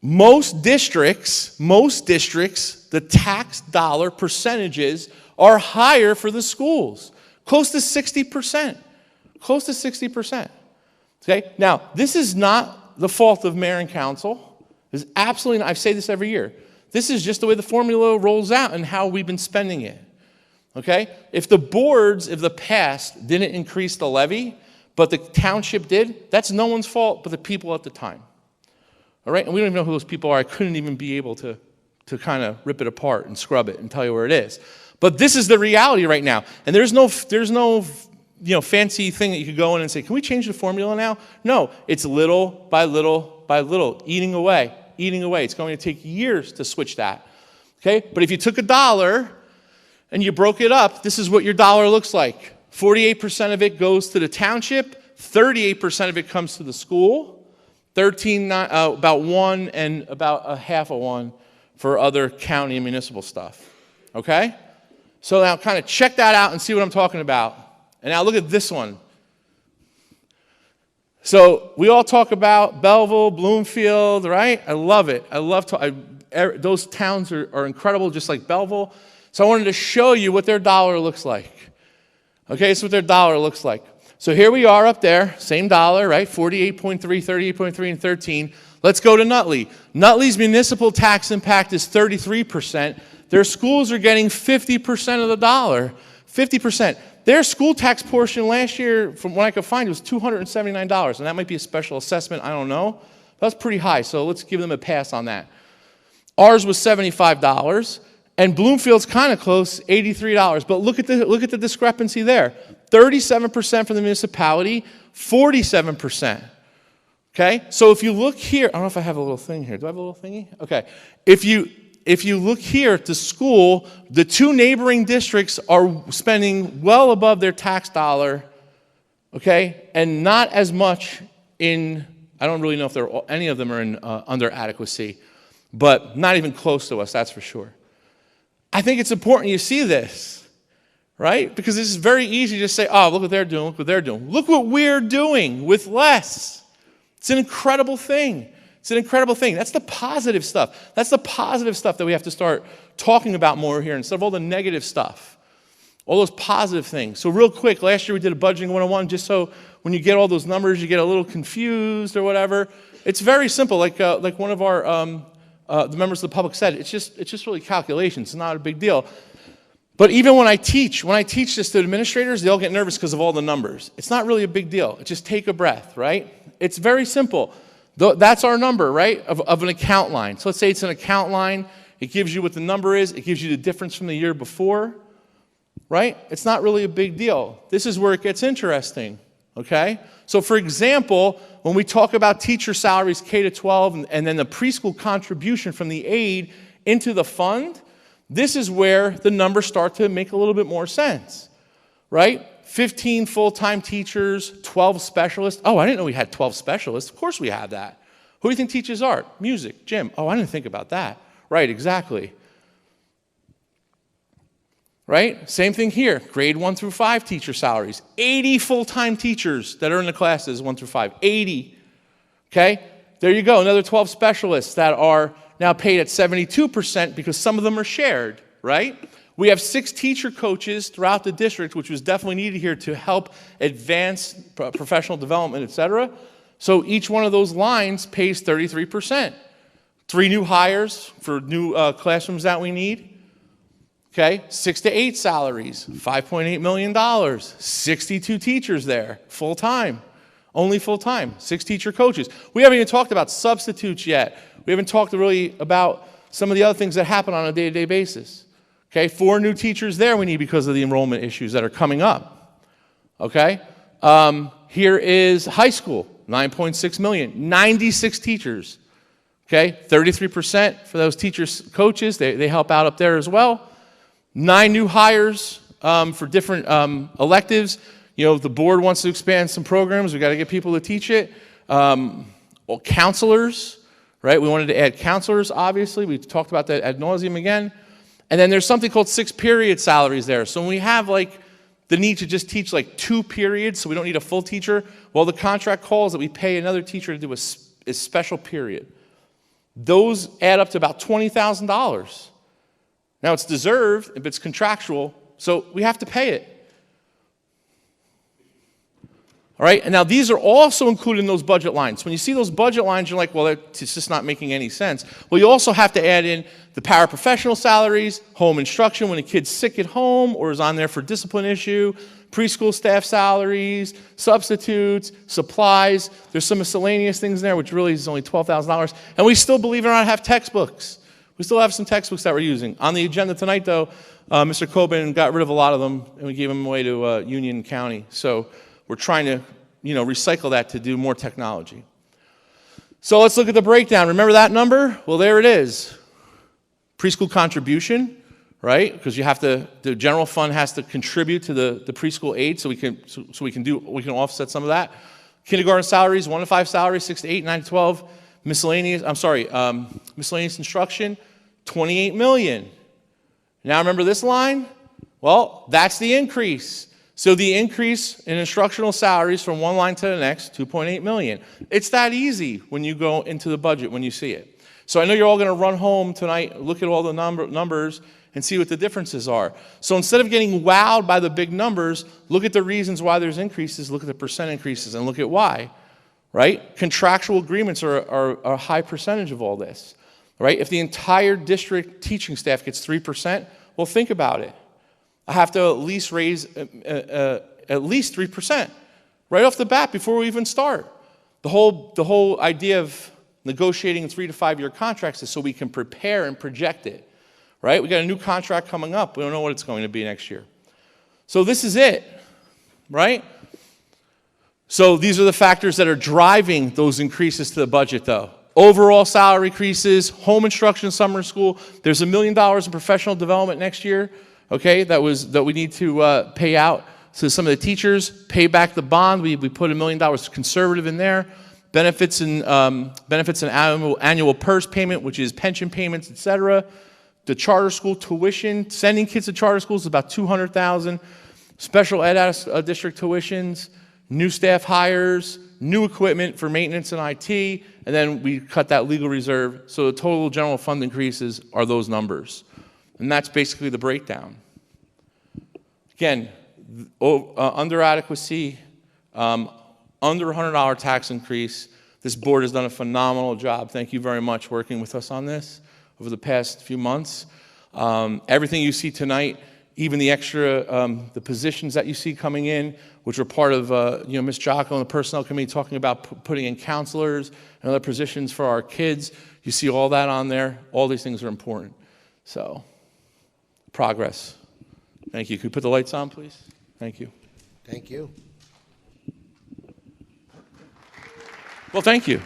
most districts, the tax dollar percentages are higher for the schools, close to 60%. Close to 60%. Okay? Now, this is not the fault of mayor and council. It's absolutely not. I say this every year. This is just the way the formula rolls out and how we've been spending it. Okay? If the boards, if the past didn't increase the levy, but the township did, that's no one's fault but the people at the time. All right? And we don't even know who those people are. I couldn't even be able to kind of rip it apart and scrub it and tell you where it is. But this is the reality right now. And there's no fancy thing that you could go in and say, can we change the formula now? No, it's little by little by little, eating away. It's going to take years to switch that. Okay? But if you took $1 and you broke it up, this is what your dollar looks like. 48% of it goes to the township, 38% of it comes to the school, about 1 and about a half of 1 for other county and municipal stuff. Okay? So now kind of check that out and see what I'm talking about. And now look at this one. So we all talk about Belleville, Bloomfield, right? I love it. Those towns are incredible, just like Belleville. So I wanted to show you what their dollar looks like. Okay, so what their dollar looks like. So here we are up there, same dollar, right? 48.3, 38.3, and 13. Let's go to Nutley. Nutley's municipal tax impact is 33%. Their schools are getting 50% of the dollar. 50%. Their school tax portion last year, from what I could find, was $279. And that might be a special assessment, I don't know. That's pretty high, so let's give them a pass on that. Ours was $75. And Bloomfield's kind of close, $83. But look at the discrepancy there. 37% for the municipality, 47%. Okay? So if you look here, I don't know if I have a little thing here. Do I have a little thingy? Okay. If you look here at the school, the two neighboring districts are spending well above their tax dollar, okay? And not as much in, I don't really know if any of them are in under adequacy, but not even close to us, that's for sure. I think it's important you see this, right? Because this is very easy to say, oh, look what they're doing, look what they're doing. Look what we're doing with less. It's an incredible thing. It's an incredible thing. That's the positive stuff. That's the positive stuff that we have to start talking about more here instead of all the negative stuff. All those positive things. So real quick, last year we did a budgeting 101 just so when you get all those numbers, you get a little confused or whatever. It's very simple. Like one of our the members of the public said, it's just really calculations. It's not a big deal. But even when I teach this to administrators, they all get nervous because of all the numbers. It's not really a big deal. It's just take a breath, right? It's very simple. That's our number, right, of an account line. So let's say it's an account line. It gives you what the number is. It gives you the difference from the year before, right? It's not really a big deal. This is where it gets interesting, okay? So for example, when we talk about teacher salaries K-12 and then the preschool contribution from the aid into the fund, this is where the numbers start to make a little bit more sense, right? 15 full-time teachers, 12 specialists. Oh, I didn't know we had 12 specialists. Of course we have that. Who do you think teaches art? Music, gym. Oh, I didn't think about that. Right, exactly. Right? Same thing here. Grade 1 through 5 teacher salaries. 80 full-time teachers that are in the classes 1 through 5. 80. Okay? There you go. Another 12 specialists that are now paid at 72% because some of them are shared, right? We have 6 teacher coaches throughout the district, which was definitely needed here to help advance professional development, et cetera. So each one of those lines pays 33%. 3 new hires for new classrooms that we need. Okay, 6 to 8 salaries, $5.8 million, 62 teachers there, full-time, only full-time, 6 teacher coaches. We haven't even talked about substitutes yet. We haven't talked really about some of the other things that happen on a day-to-day basis. Okay, 4 new teachers there we need because of the enrollment issues that are coming up. Okay, here is high school, $9.6 million, 96 teachers. Okay, 33% for those teachers, coaches, they help out up there as well. 9 new hires for different electives. You know, the board wants to expand some programs. We got to get people to teach it. Well, counselors, right? We wanted to add counselors, obviously. We talked about that ad nauseum again. And then there's something called 6-period salaries there. So when we have like the need to just teach like 2 periods, so we don't need a full teacher, well, the contract calls that we pay another teacher to do a special period. Those add up to about $20,000. Now, it's deserved if it's contractual, so we have to pay it. All right, and now these are also included in those budget lines. When you see those budget lines, you're like, well, it's just not making any sense. Well, you also have to add in the paraprofessional salaries, home instruction when a kid's sick at home or is on there for discipline issue, preschool staff salaries, substitutes, supplies. There's some miscellaneous things there, which really is only $12,000. And we still, believe it or not, have textbooks. We still have some textbooks that we're using. On the agenda tonight, though, Mr. Coben got rid of a lot of them, and we gave them away to Union County. So we're trying to, recycle that to do more technology. So let's look at the breakdown. Remember that number? Well, there it is. Preschool contribution, right? Because the general fund has to contribute to the preschool aid, so we can offset some of that. Kindergarten salaries, 1 to 5 salaries, 6 to 8, 9 to 12. Miscellaneous instruction, $28 million. Now remember this line? Well, that's the increase. So the increase in instructional salaries from one line to the next, $2.8 million. It's that easy when you go into the budget, when you see it. So I know you're all going to run home tonight, look at all the numbers, and see what the differences are. So instead of getting wowed by the big numbers, look at the reasons why there's increases, look at the percent increases, and look at why, right? Contractual agreements are a high percentage of all this, right? If the entire district teaching staff gets 3%, well, think about it. I have to at least raise at least 3% right off the bat before we even start. The whole idea of negotiating 3 to 5 year contracts is so we can prepare and project it, right? We got a new contract coming up. We don't know what it's going to be next year. So this is it, right? So these are the factors that are driving those increases to the budget, though. Overall salary increases, home instruction, summer school. There's $1 million in professional development next year. Okay, that we need to pay out to some of the teachers, pay back the bond. We put $1 million conservative in there. Benefits and annual PERS payment, which is pension payments, etc. The charter school tuition, sending kids to charter schools is about $200,000. Special ed district tuitions, new staff hires, new equipment for maintenance and IT, and then we cut that legal reserve. So the total general fund increases are those numbers. And that's basically the breakdown. Again, under adequacy, under $100 tax increase. This board has done a phenomenal job. Thank you very much working with us on this over the past few months. Everything you see tonight, even the extra, the positions that you see coming in, which were part of Ms. Jocko and the personnel committee talking about putting in counselors and other positions for our kids. You see all that on there. All these things are important. So, progress. Thank you. Could you put the lights on, please? Thank you.
Thank you.
Well, thank you.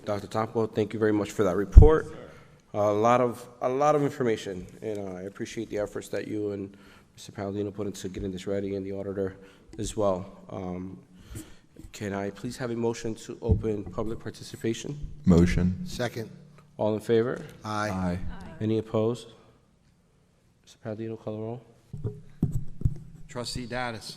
Dr. Topo, thank you very much for that report. A lot of information, and I appreciate the efforts that you and Mr. Palladino put into getting this ready, and the auditor as well. Can I please have a motion to open public participation?
Motion.
Second.
All in favor?
Aye.
Aye.
Any opposed? Mr. Padlino, call the roll.
Trustee Dattis.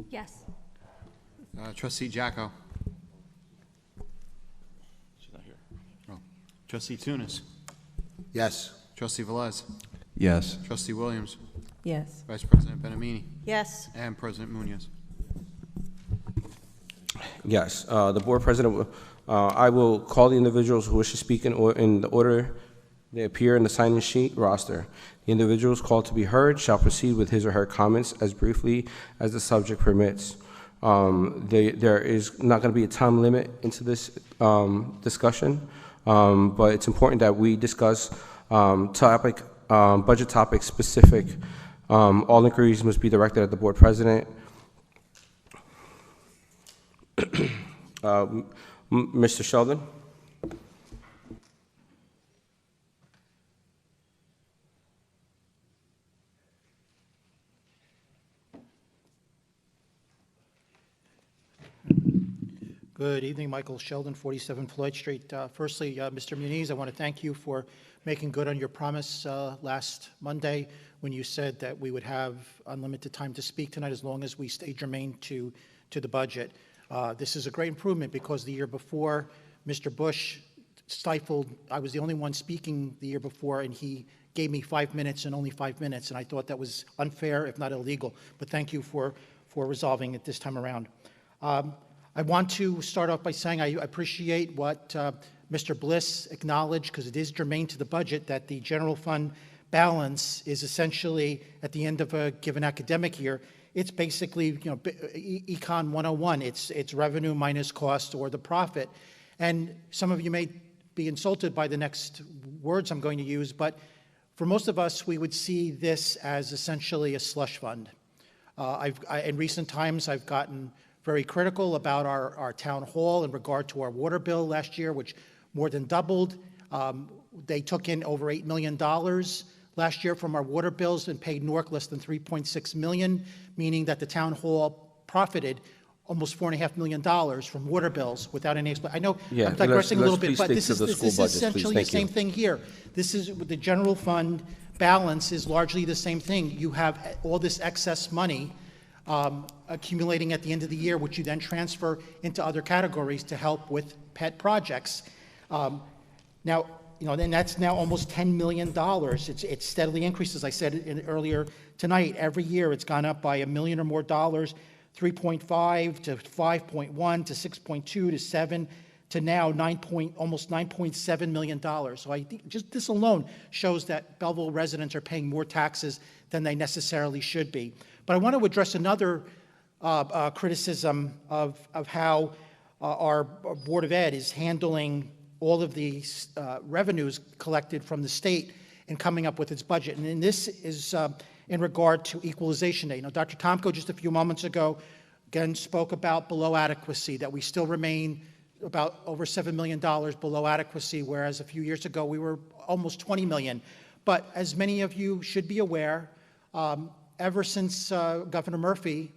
Yes.
Trustee Jacko.
She's not here.
Oh. Trustee Tunis.
Yes.
Trustee Velez.
Yes.
Trustee Williams.
Yes.
Vice President Benamini.
Yes.
And President Munoz.
Yes, the board president, I will call the individuals who wish to speak in the order they appear in the sign-in sheet roster. The individuals called to be heard shall proceed with his or her comments as briefly as the subject permits. There is not going to be a time limit into this discussion, but it's important that we discuss budget topic specific. All inquiries must be directed at the board president. Mr. Sheldon?
Good evening, Michael Sheldon, 47 Floyd Street. Firstly, Mr. Muniz, I want to thank you for making good on your promise last Monday when you said that we would have unlimited time to speak tonight as long as we stay germane to the budget. This is a great improvement because the year before, Mr. Bush stifled, I was the only one speaking the year before, and he gave me 5 minutes and only 5 minutes, and I thought that was unfair, if not illegal. But thank you for resolving it this time around. I want to start off by saying I appreciate what Mr. Bliss acknowledged, because it is germane to the budget, that the general fund balance is essentially, at the end of a given academic year, it's basically, Econ 101. It's revenue minus cost or the profit. And some of you may be insulted by the next words I'm going to use, but for most of us, we would see this as essentially a slush fund. In recent times, I've gotten very critical about our town hall in regard to our water bill last year, which more than doubled. They took in over $8 million last year from our water bills and paid Newark less than $3.6 million, meaning that the town hall profited almost $4.5 million from water bills without any explanation. I know I'm digressing a little bit, but this is essentially the same thing here. This is the general fund balance is largely the same thing. You have all this excess money accumulating at the end of the year, which you then transfer into other categories to help with pet projects. Now, and that's now almost $10 million. It steadily increases. I said earlier tonight, every year it's gone up by $1 million or more dollars, 3.5 to 5.1 to 6.2 to 7 to now almost $9.7 million. So I think just this alone shows that Belleville residents are paying more taxes than they necessarily should be. But I want to address another criticism of how our Board of Ed is handling all of the revenues collected from the state and coming up with its budget. And this is in regard to equalization aid. Dr. Tomko just a few moments ago again spoke about below adequacy, that we still remain about over $7 million below adequacy, whereas a few years ago we were almost $20 million. But as many of you should be aware, ever since Governor Murphy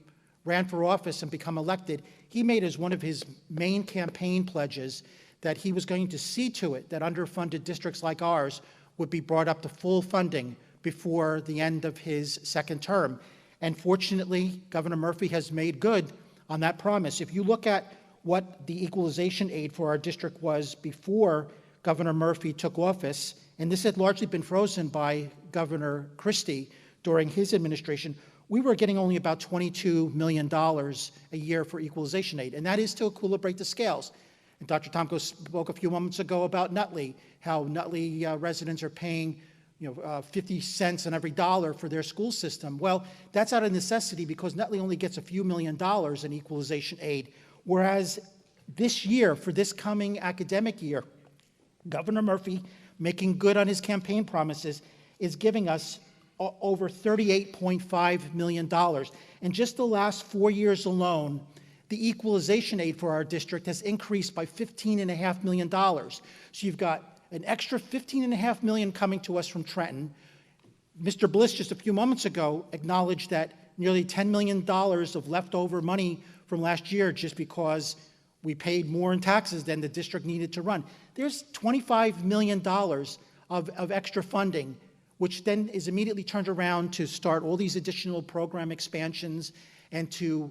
ran for office and become elected, he made as one of his main campaign pledges that he was going to see to it that underfunded districts like ours would be brought up to full funding before the end of his second term. And fortunately, Governor Murphy has made good on that promise. If you look at what the equalization aid for our district was before Governor Murphy took office, and this had largely been frozen by Governor Christie during his administration, we were getting only about $22 million a year for equalization aid, and that is to equilibrate the scales. And Dr. Tomko spoke a few moments ago about Nutley, how Nutley residents are paying 50 cents on every dollar for their school system. Well, that's out of necessity because Nutley only gets a few $1 million in equalization aid, whereas this year, for this coming academic year, Governor Murphy, making good on his campaign promises, is giving us over $38.5 million. In just the last 4 years alone, the equalization aid for our district has increased by $15.5 million. So you've got an extra $15.5 million coming to us from Trenton. Mr. Bliss just a few moments ago acknowledged that nearly $10 million of leftover money from last year just because we paid more in taxes than the district needed to run. There's $25 million of extra funding, which then is immediately turned around to start all these additional program expansions and to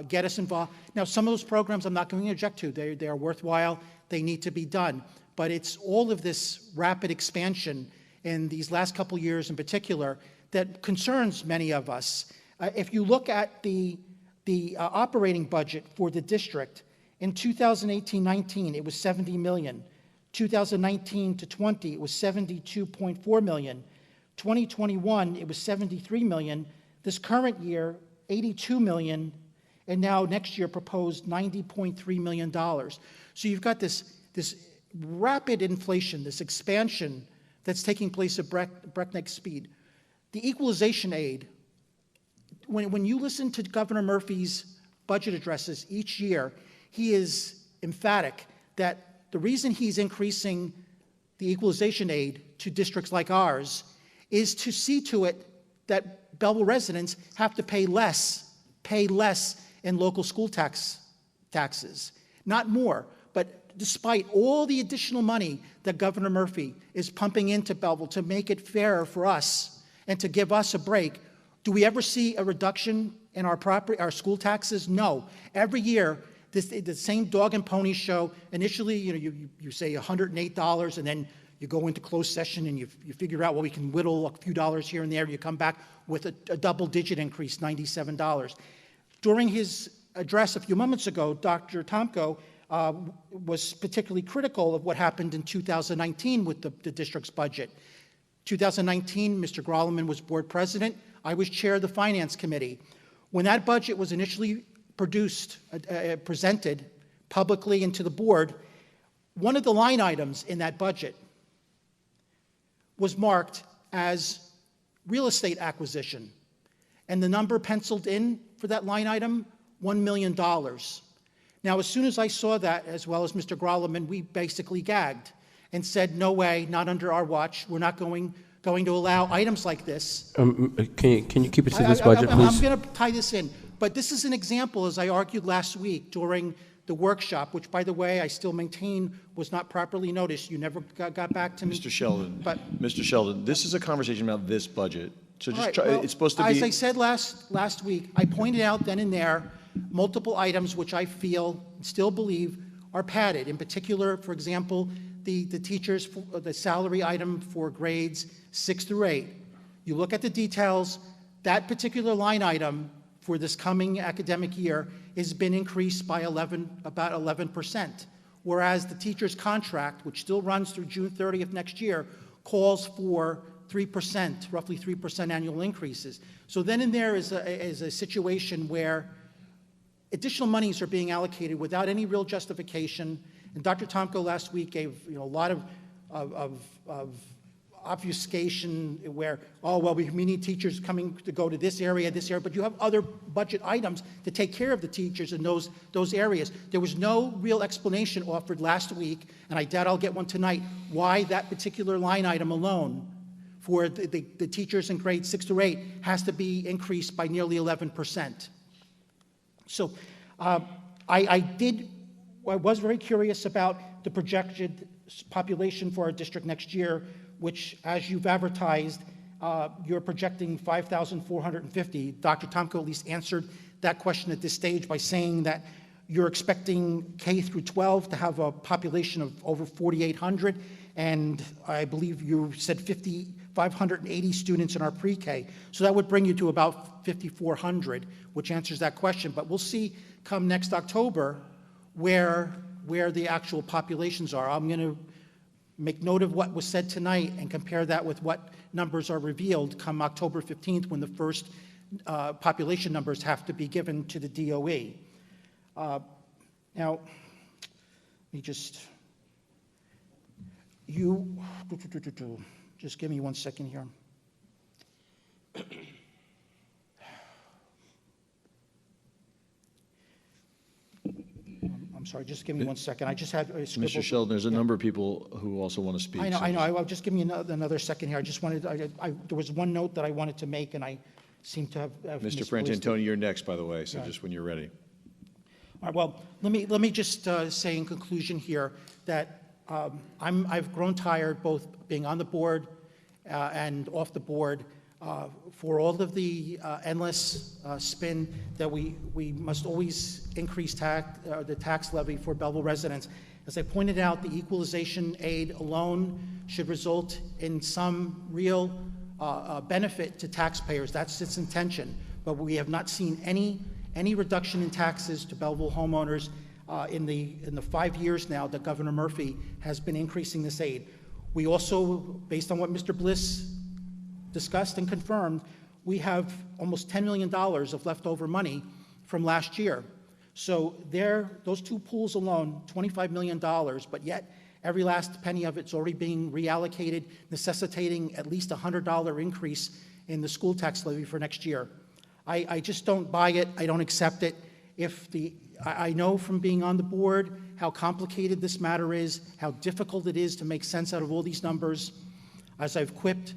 get us involved. Now, some of those programs I'm not going to object to. They are worthwhile. They need to be done. But it's all of this rapid expansion in these last couple years in particular that concerns many of us. If you look at the operating budget for the district, in 2018-19, it was $70 million. 2019-20, it was $72.4 million. 2021, it was $73 million. This current year, $82 million, and now next year proposed $90.3 million. So you've got this rapid inflation, this expansion that's taking place at breakneck speed. The equalization aid, when you listen to Governor Murphy's budget addresses each year, he is emphatic that the reason he's increasing the equalization aid to districts like ours is to see to it that Belleville residents have to pay less in local school taxes, not more. But despite all the additional money that Governor Murphy is pumping into Belleville to make it fairer for us and to give us a break, do we ever see a reduction in our school taxes? No. Every year, the same dog and pony show. Initially, you say $108, and then you go into closed session and you figure out, well, we can whittle a few dollars here and there. You come back with a double-digit increase, $97. During his address a few moments ago, Dr. Tomko was particularly critical of what happened in 2019 with the district's budget. 2019, Mr. Grolleman was board president. I was chair of the finance committee. When that budget was initially presented publicly and to the board, one of the line items in that budget was marked as real estate acquisition. And the number penciled in for that line item, $1 million. Now, as soon as I saw that, as well as Mr. Grolleman, we basically gagged and said, no way, not under our watch. We're not going to allow items like this.
Can you keep it to this budget, please?
I'm going to tie this in. But this is an example, as I argued last week during the workshop, which, by the way, I still maintain was not properly noticed. You never got back to me.
Mr. Sheldon, Mr. Sheldon, this is a conversation about this budget. So just
All right,
try,
well,
it's supposed to be.
As I said last week, I pointed out then and there multiple items which I feel, still believe, are padded. In particular, for example, the teachers, the salary item for grades 6 through 8. You look at the details, that particular line item for this coming academic year has been increased by about 11%, whereas the teacher's contract, which still runs through June 30th next year, calls for 3%, roughly 3% annual increases. So then and there is a situation where additional monies are being allocated without any real justification. And Dr. Tomko last week gave a lot of obfuscation where, oh, well, we need teachers coming to go to this area, but you have other budget items to take care of the teachers in those areas. There was no real explanation offered last week, and I doubt I'll get one tonight, why that particular line item alone for the teachers in grades 6 through 8 has to be increased by nearly 11%. So I was very curious about the projected population for our district next year, which, as you've advertised, you're projecting 5,450. Dr. Tomko at least answered that question at this stage by saying that you're expecting K through 12 to have a population of over 4,800, and I believe you said 580 students in our pre-K. So that would bring you to about 5,400, which answers that question. But we'll see come next October where the actual populations are. I'm going to make note of what was said tonight and compare that with what numbers are revealed come October 15th when the first population numbers have to be given to the DOE. Now, let me just give me 1 second here. sorry, just give me 1 second. I just had scribbled.
Mr. Sheldon, there's a number of people who also want to speak.
I know,
so
I know.
just-
I'll just give me another second here. I just wanted, there was one note that I wanted to make, and I seem to have
Mr.
misplaced it.
Frantantoni, you're next, by the way, so just when you're ready.
All right, well, let me just say in conclusion here that I've grown tired both being on the board and off the board for all of the endless spin that we must always increase the tax levy for Belleville residents. As I pointed out, the equalization aid alone should result in some real benefit to taxpayers. That's its intention. But we have not seen any reduction in taxes to Belleville homeowners in the 5 years now that Governor Murphy has been increasing this aid. We also, based on what Mr. Bliss discussed and confirmed, we have almost $10 million of leftover money from last year. So those two pools alone, $25 million, but yet every last penny of it's already being reallocated, necessitating at least a $100 increase in the school tax levy for next year. I just don't buy it. I don't accept it. I know from being on the board how complicated this matter is, how difficult it is to make sense out of all these numbers. As I've quipped,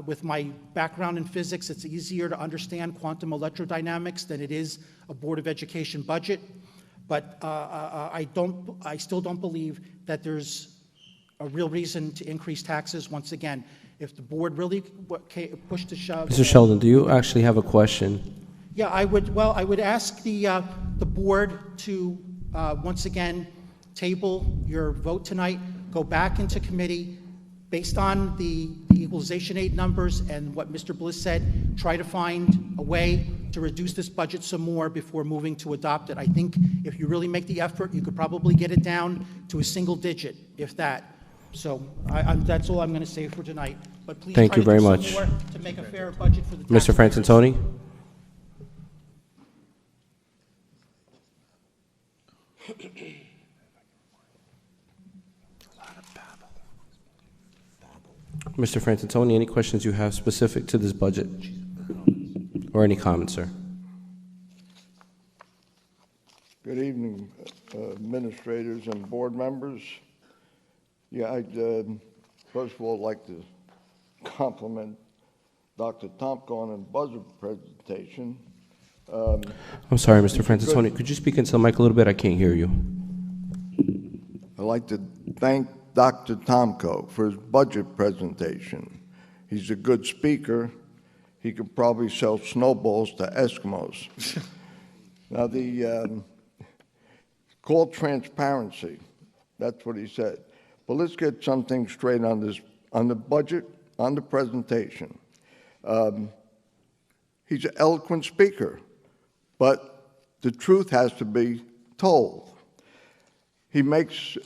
with my background in physics, it's easier to understand quantum electrodynamics than it is a Board of Education budget. But I still don't believe that there's a real reason to increase taxes once again. If the board really pushed to shove.
Mr. Sheldon, do you actually have a question?
Yeah, I would ask the board to once again table your vote tonight, go back into committee, based on the equalization aid numbers and what Mr. Bliss said, try to find a way to reduce this budget some more before moving to adopt it. I think if you really make the effort, you could probably get it down to a single digit, if that. So that's all I'm going to say for tonight. But please
Thank
try
you
to
very
do some
much.
more to make a fair budget for the
Mr.
taxpayers.
Frantantoni? Mr. Frantantoni, any questions you have specific to this budget? Or any comments, sir?
Good evening, administrators and board members. Yeah, I'd first of all like to compliment Dr. Tomko on the budget presentation.
I'm sorry, Mr. Frantantoni, could you speak into the mic a little bit? I can't hear you.
I'd like to thank Dr. Tomko for his budget presentation. He's a good speaker. He could probably sell snowballs to Eskimos. Now, called transparency. That's what he said. But let's get something straight on this, on the budget, on the presentation. He's an eloquent speaker, but the truth has to be told. He makes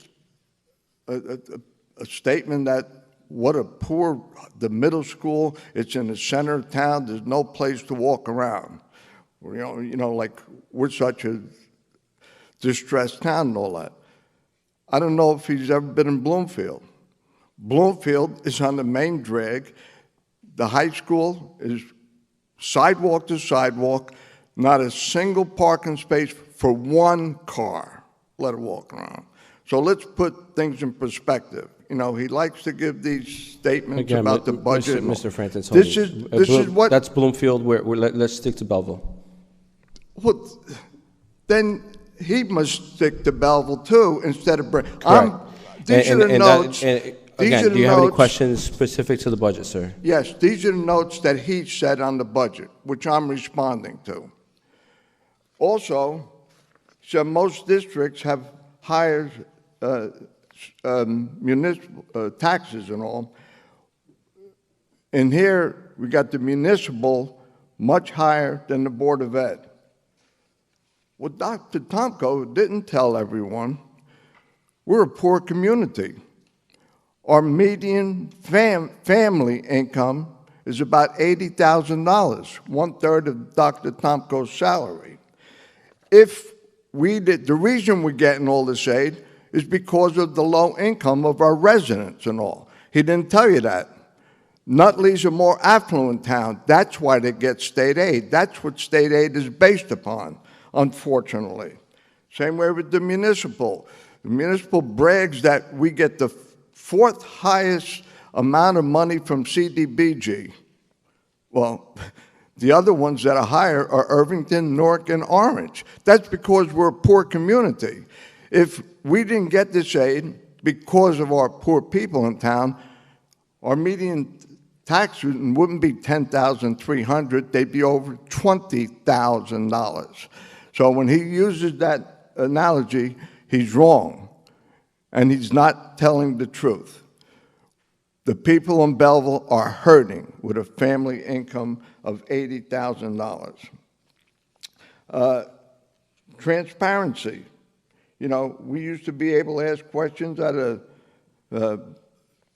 a statement that what a poor, the middle school, it's in the center of town, there's no place to walk around. You know, like we're such a distressed town and all that. I don't know if he's ever been in Bloomfield. Bloomfield is on the main drag. The high school is sidewalk to sidewalk, not a single parking space for one car, let it walk around. So let's put things in perspective. You know, he likes to give these statements
Again,
about the budget.
Mr. Frantantoni.
This is what.
That's Bloomfield. Let's stick to Belleville.
Well, then he must stick to Belleville too, instead of
Correct.
These are the notes.
Again, do you have any questions specific to the budget, sir?
Yes, these are the notes that he said on the budget, which I'm responding to. Also, he said most districts have higher municipal taxes and all. And here, we got the municipal much higher than the Board of Ed. Well, Dr. Tomko didn't tell everyone, we're a poor community. Our median family income is about $80,000, one-third of Dr. Tomko's salary. If the reason we're getting all this aid is because of the low income of our residents and all. He didn't tell you that. Nutley's a more affluent town. That's why they get state aid. That's what state aid is based upon, unfortunately. Same way with the municipal. The municipal brags that we get the fourth highest amount of money from CDBG. Well, the other ones that are higher are Irvington, Newark, and Orange. That's because we're a poor community. If we didn't get this aid because of our poor people in town, our median tax wouldn't be $10,300, they'd be over $20,000. So when he uses that analogy, he's wrong, and he's not telling the truth. The people in Belleville are hurting with a family income of $80,000. Transparency. You know, we used to be able to ask questions at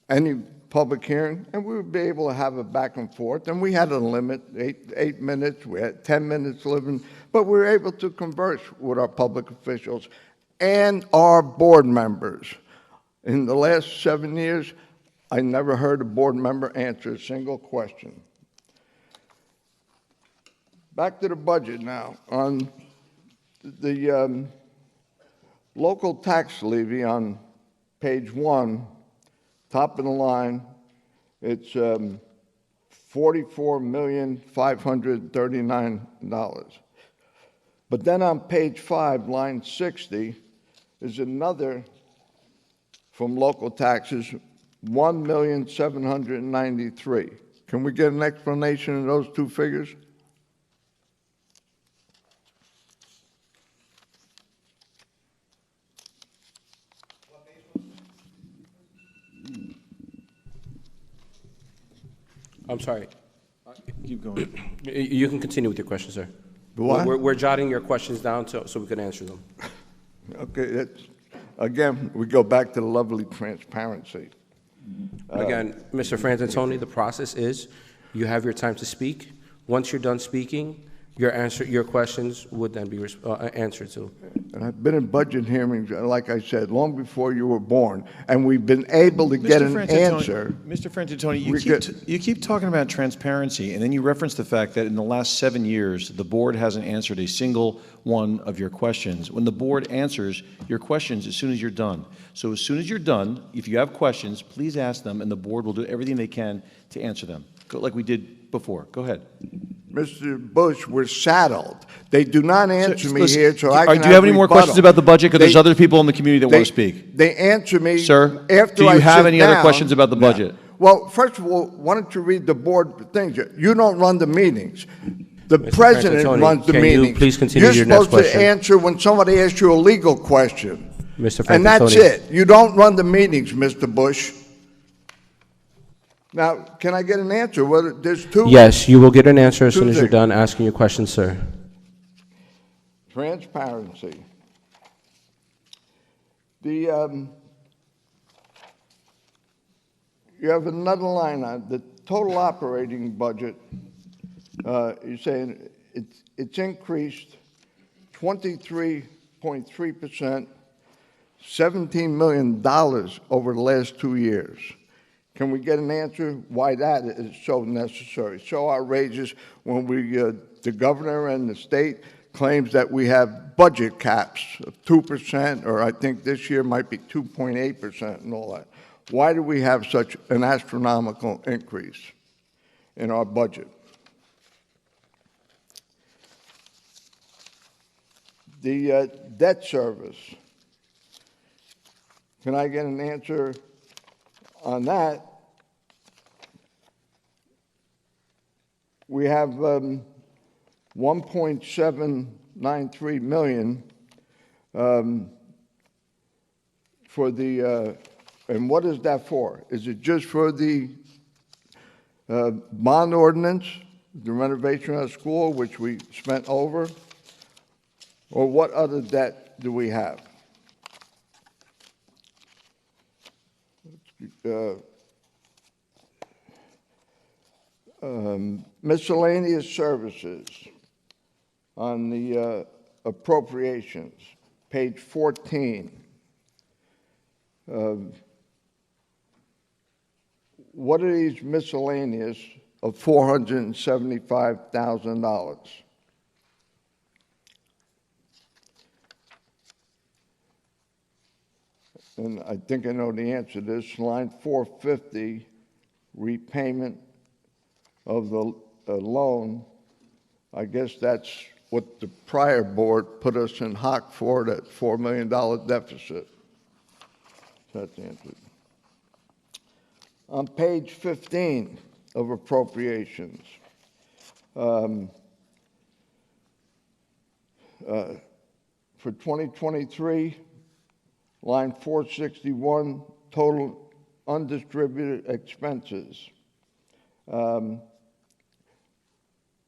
any public hearing, and we would be able to have a back and forth, and we had a limit, eight minutes, we had 10 minutes living, but we were able to converse with our public officials and our board members. In the last 7 years, I never heard a board member answer a single question. Back to the budget now. On the local tax levy on page 1, top of the line, it's $44,539,000. But then on page 5, line 60, is another from local taxes, $1,793,000. Can we get an explanation of those two figures?
I'm sorry.
Keep going.
You can continue with your question, sir.
What?
We're jotting your questions down so we can answer them.
Okay, that's, again, we go back to the lovely transparency.
Again, Mr. Frantantoni, the process is you have your time to speak. Once you're done speaking, your questions would then be answered to.
And I've been in budget hearings, like I said, long before you were born, and we've been able to get an answer.
Mr. Frantantoni,
We
you keep talking about transparency, and then you reference the fact that in the last 7 years, the board hasn't answered a single one of your questions. When the board answers your questions as soon as you're done. So as soon as you're done, if you have questions, please ask them, and the board will do everything they can to answer them, like we did before. Go ahead.
Mr. Bush, we're saddled. They do not answer me
Listen,
here, so I can
do you have any more
rebuttal.
questions about the budget? Because there's other people in the community that want to speak.
They answer me
Sir,
after
do you
I
have
sit
any other
down.
questions about the budget?
Well, first of all, why don't you read the board things? You don't run the meetings. The
Mr.
president
Frantantoni,
runs the
can you
meetings.
please continue
You're
your next
supposed to
question?
answer when somebody asks you a legal question.
Mr.
And that's
Frantantoni.
it. You don't run the meetings, Mr. Bush. Now, can I get an answer? Well, there's two.
Yes, you will get an answer as soon as you're
Tuesday.
done asking your question, sir.
Transparency. You have another line on the total operating budget. You're saying it's increased 23.3%, $17 million over the last 2 years. Can we get an answer why that is so necessary, so outrageous when the governor and the state claims that we have budget caps of 2%, or I think this year might be 2.8% and all that? Why do we have such an astronomical increase in our budget? The debt service. Can I get an answer on that? We have 1.793 million for the, and what is that for? Is it just for the bond ordinance, the renovation of the school, which we spent over? Or what other debt do we have? Miscellaneous services on the appropriations, page 14. What are these miscellaneous of $475,000? and I think I know the answer to this, line 450, repayment of the loan. I guess that's what the prior board put us in hock for, that $4 million deficit. That's the answer. On page 15 of appropriations, for 2023, line 461, total undistributed expenses. And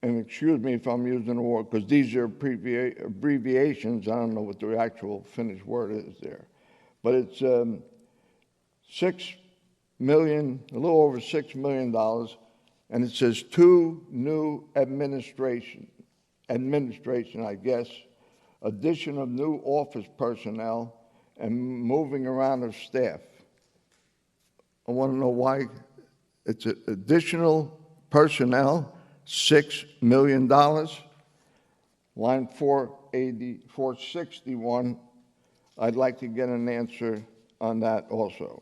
excuse me if I'm using a word, because these are abbreviations. I don't know what the actual finished word is there. But it's $6 million, a little over $6 million, and it says 2 new administration, I guess, addition of new office personnel, and moving around of staff. I want to know why it's additional personnel, $6 million. Line 461, I'd like to get an answer on that also.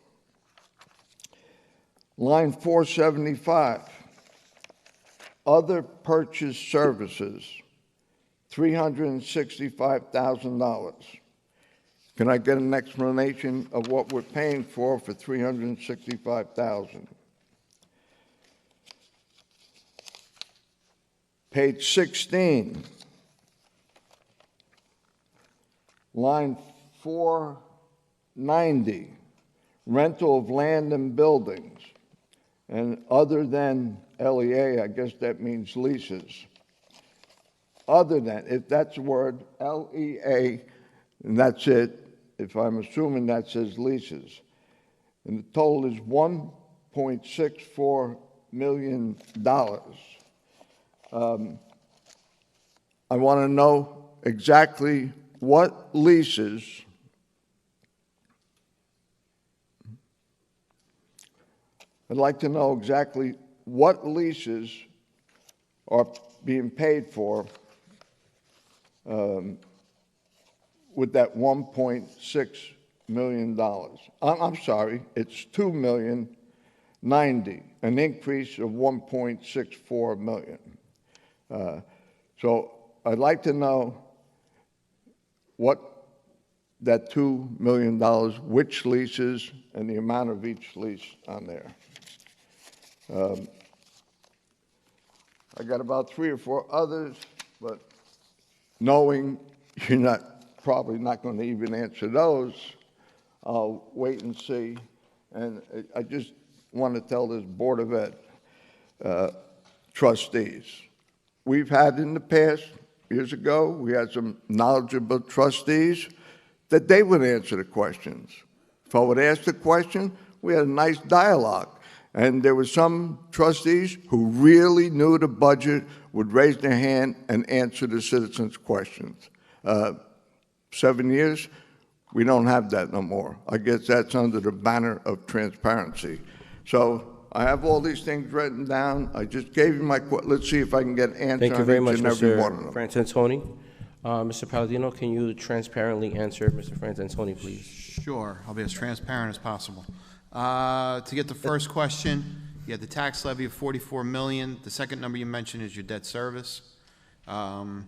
Line 475, other purchase services, $365,000. Can I get an explanation of what we're paying for $365,000? Page 16, line 490, rental of land and buildings. And other than LEA, I guess that means leases. Other than, if that's the word, LEA, and that's it, if I'm assuming that says leases. And the total is $1.64 million. I want to know exactly what leases I'd like to know exactly what leases are being paid for with that $1.6 million. I'm sorry, it's $2,090,000, an increase of $1.64 million. So I'd like to know what that $2 million, which leases, and the amount of each lease on there. I got about 3 or 4 others, but knowing you're probably not going to even answer those, I'll wait and see. And I just want to tell this Board of Ed trustees, we've had in the past, years ago, we had some knowledgeable trustees that they would answer the questions. If I would ask the question, we had a nice dialogue. And there were some trustees who really knew the budget, would raise their hand and answer the citizens' questions. 7 years, we don't have that no more. I guess that's under the banner of transparency. So I have all these things written down. I just gave you my, let's see if I can get an answer
Thank you very
on
much,
each and every one of
Mr.
them.
Francantoni. Mr. Palladino, can you transparently answer Mr. Francantoni, please?
Sure, I'll be as transparent as possible. To get the first question, you had the tax levy of $44 million. The second number you mentioned is your debt service. To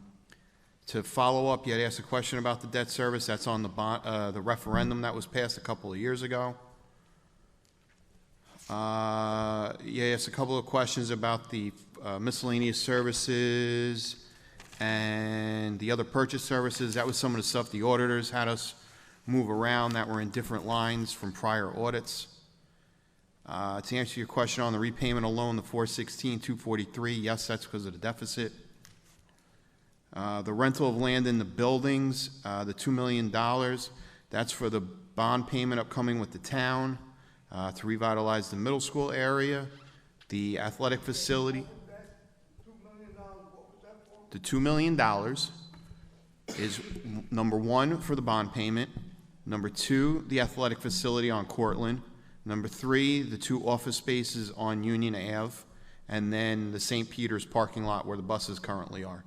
follow up, you had asked a question about the debt service. That's on the referendum that was passed a couple of years ago. You asked a couple of questions about the miscellaneous services and the other purchase services. That was some of the stuff the auditors had us move around that were in different lines from prior audits. To answer your question on the repayment of loan, the 416,243, yes, that's because of the deficit. The rental of land in the buildings, the $2 million, that's for the bond payment upcoming with the town to revitalize the middle school area, the athletic facility. The $2 million is number 1 for the bond payment, number 2, the athletic facility on Cortlandt, number 3, the 2 office spaces on Union Ave, and then the St. Peter's parking lot where the buses currently are.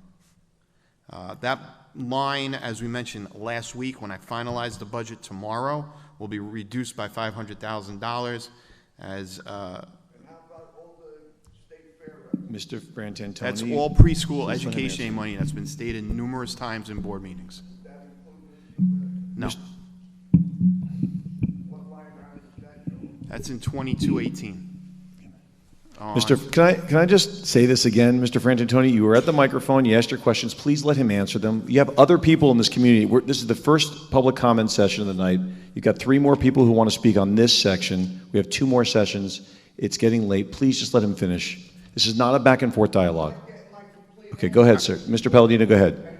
That line, as we mentioned last week, when I finalize the budget tomorrow, will be reduced by $500,000 as,
Mr. Frantantoni.
that's all preschool education aid money that's been stated numerous times in board meetings. No. That's in 2218.
Can I just say this again, Mr. Frantantoni? You were at the microphone, you asked your questions, please let him answer them. You have other people in this community. This is the first public comment session of the night. You've got 3 more people who want to speak on this section. We have 2 more sessions. It's getting late. Please just let him finish. This is not a back and forth dialogue. Okay, go ahead, sir. Mr. Palladino, go ahead.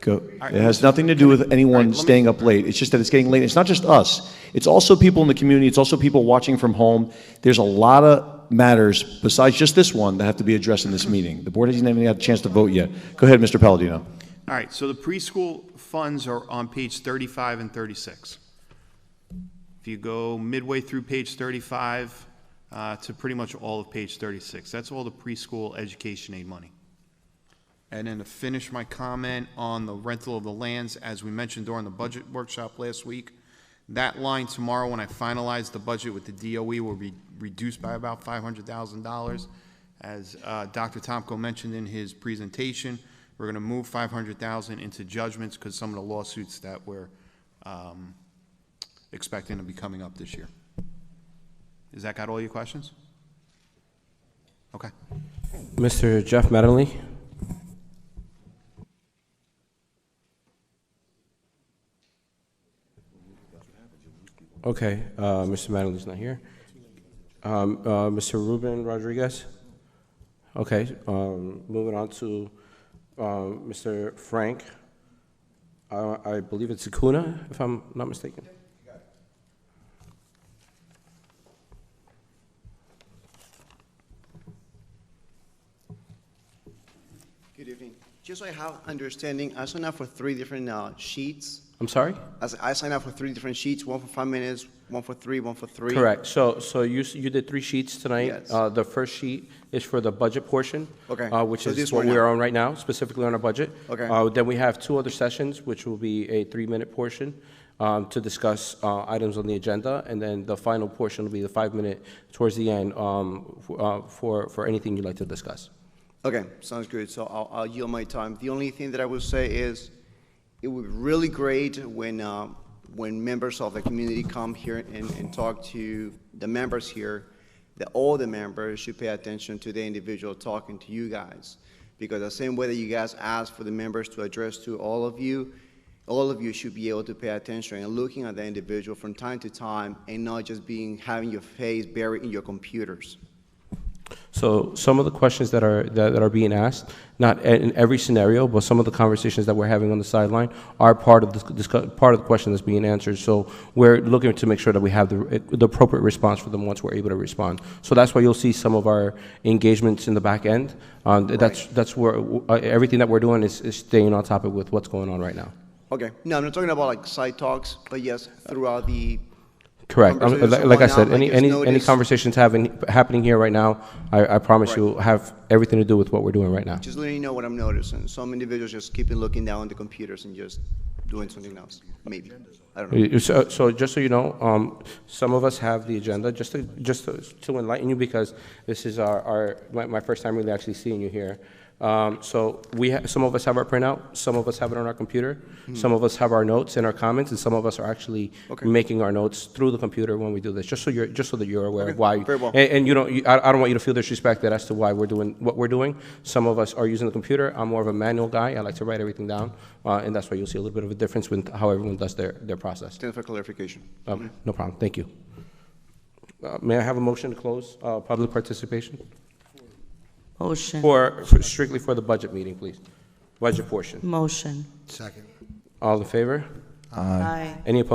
Go. It has nothing to do with anyone staying up late. It's just that it's getting late. It's not just us. It's also people in the community. It's also people watching from home. There's a lot of matters besides just this one that have to be addressed in this meeting. The board hasn't even had a chance to vote yet. Go ahead, Mr. Palladino.
All right, so the preschool funds are on page 35 and 36. If you go midway through page 35 to pretty much all of page 36, that's all the preschool education aid money. And then to finish my comment on the rental of the lands, as we mentioned during the budget workshop last week, that line tomorrow, when I finalize the budget with the DOE, will be reduced by about $500,000. As Dr. Tomko mentioned in his presentation, we're going to move $500,000 into judgments because some of the lawsuits that we're expecting to be coming up this year. Has that got all your questions? Okay.
Mr. Jeff Mattingly. Okay, Mr. Mattingly's not here. Mr. Ruben Rodriguez? Okay, moving on to Mr. Frank. I believe it's Acuna, if I'm not mistaken.
Good evening. Just so I have understanding, I signed up for 3 different sheets.
I'm sorry?
I signed up for 3 different sheets, one for 5 minutes, one for 3, one for 3.
Correct. So you did 3 sheets tonight.
Yes.
The first sheet is for the budget portion,
Okay.
which
So
is
this
what
one
we're
now.
on right now, specifically on our budget.
Okay.
Then we have 2 other sessions, which will be a 3-minute portion to discuss items on the agenda, and then the final portion will be the 5-minute towards the end for anything you'd like to discuss.
Okay, sounds good. So I'll yield my time. The only thing that I would say is it would be really great when members of the community come here and talk to the members here, that all the members should pay attention to the individual talking to you guys. Because the same way that you guys ask for the members to address to all of you should be able to pay attention and looking at the individual from time to time and not just having your face buried in your computers.
So some of the questions that are being asked, not in every scenario, but some of the conversations that we're having on the sideline are part of the question that's being answered. So we're looking to make sure that we have the appropriate response for them once we're able to respond. So that's why you'll see some of our engagements in the back end. That's where everything that we're doing is staying on top of with what's going on right now.
Okay. No, I'm not talking about like side talks, but yes, throughout the
Correct. Like I said, any
notice.
conversations happening here right now, I promise
Right.
you have everything to do with what we're doing right now.
Just letting you know what I'm noticing. Some individuals just keep looking down on the computers and just doing something else, maybe. I don't know.
So just so you know, some of us have the agenda, just to enlighten you, because this is my first time really actually seeing you here. So some of us have our printout, some of us have it on our computer, some of us have our notes and our comments, and some of us are actually making our notes through the computer when we do this, just so that you're aware of why.
Very well.
And I don't want you to feel disrespected as to why we're doing what we're doing. Some of us are using the computer. I'm more of a manual guy. I like to write everything down, and that's why you'll see a little bit of a difference with how everyone does their process.
Thanks for clarification.
No problem. Thank you. May I have a motion to close public participation?
Motion.
Strictly for the budget meeting, please. Budget portion.
Motion.
All in favor?
Aye.
Any opposed?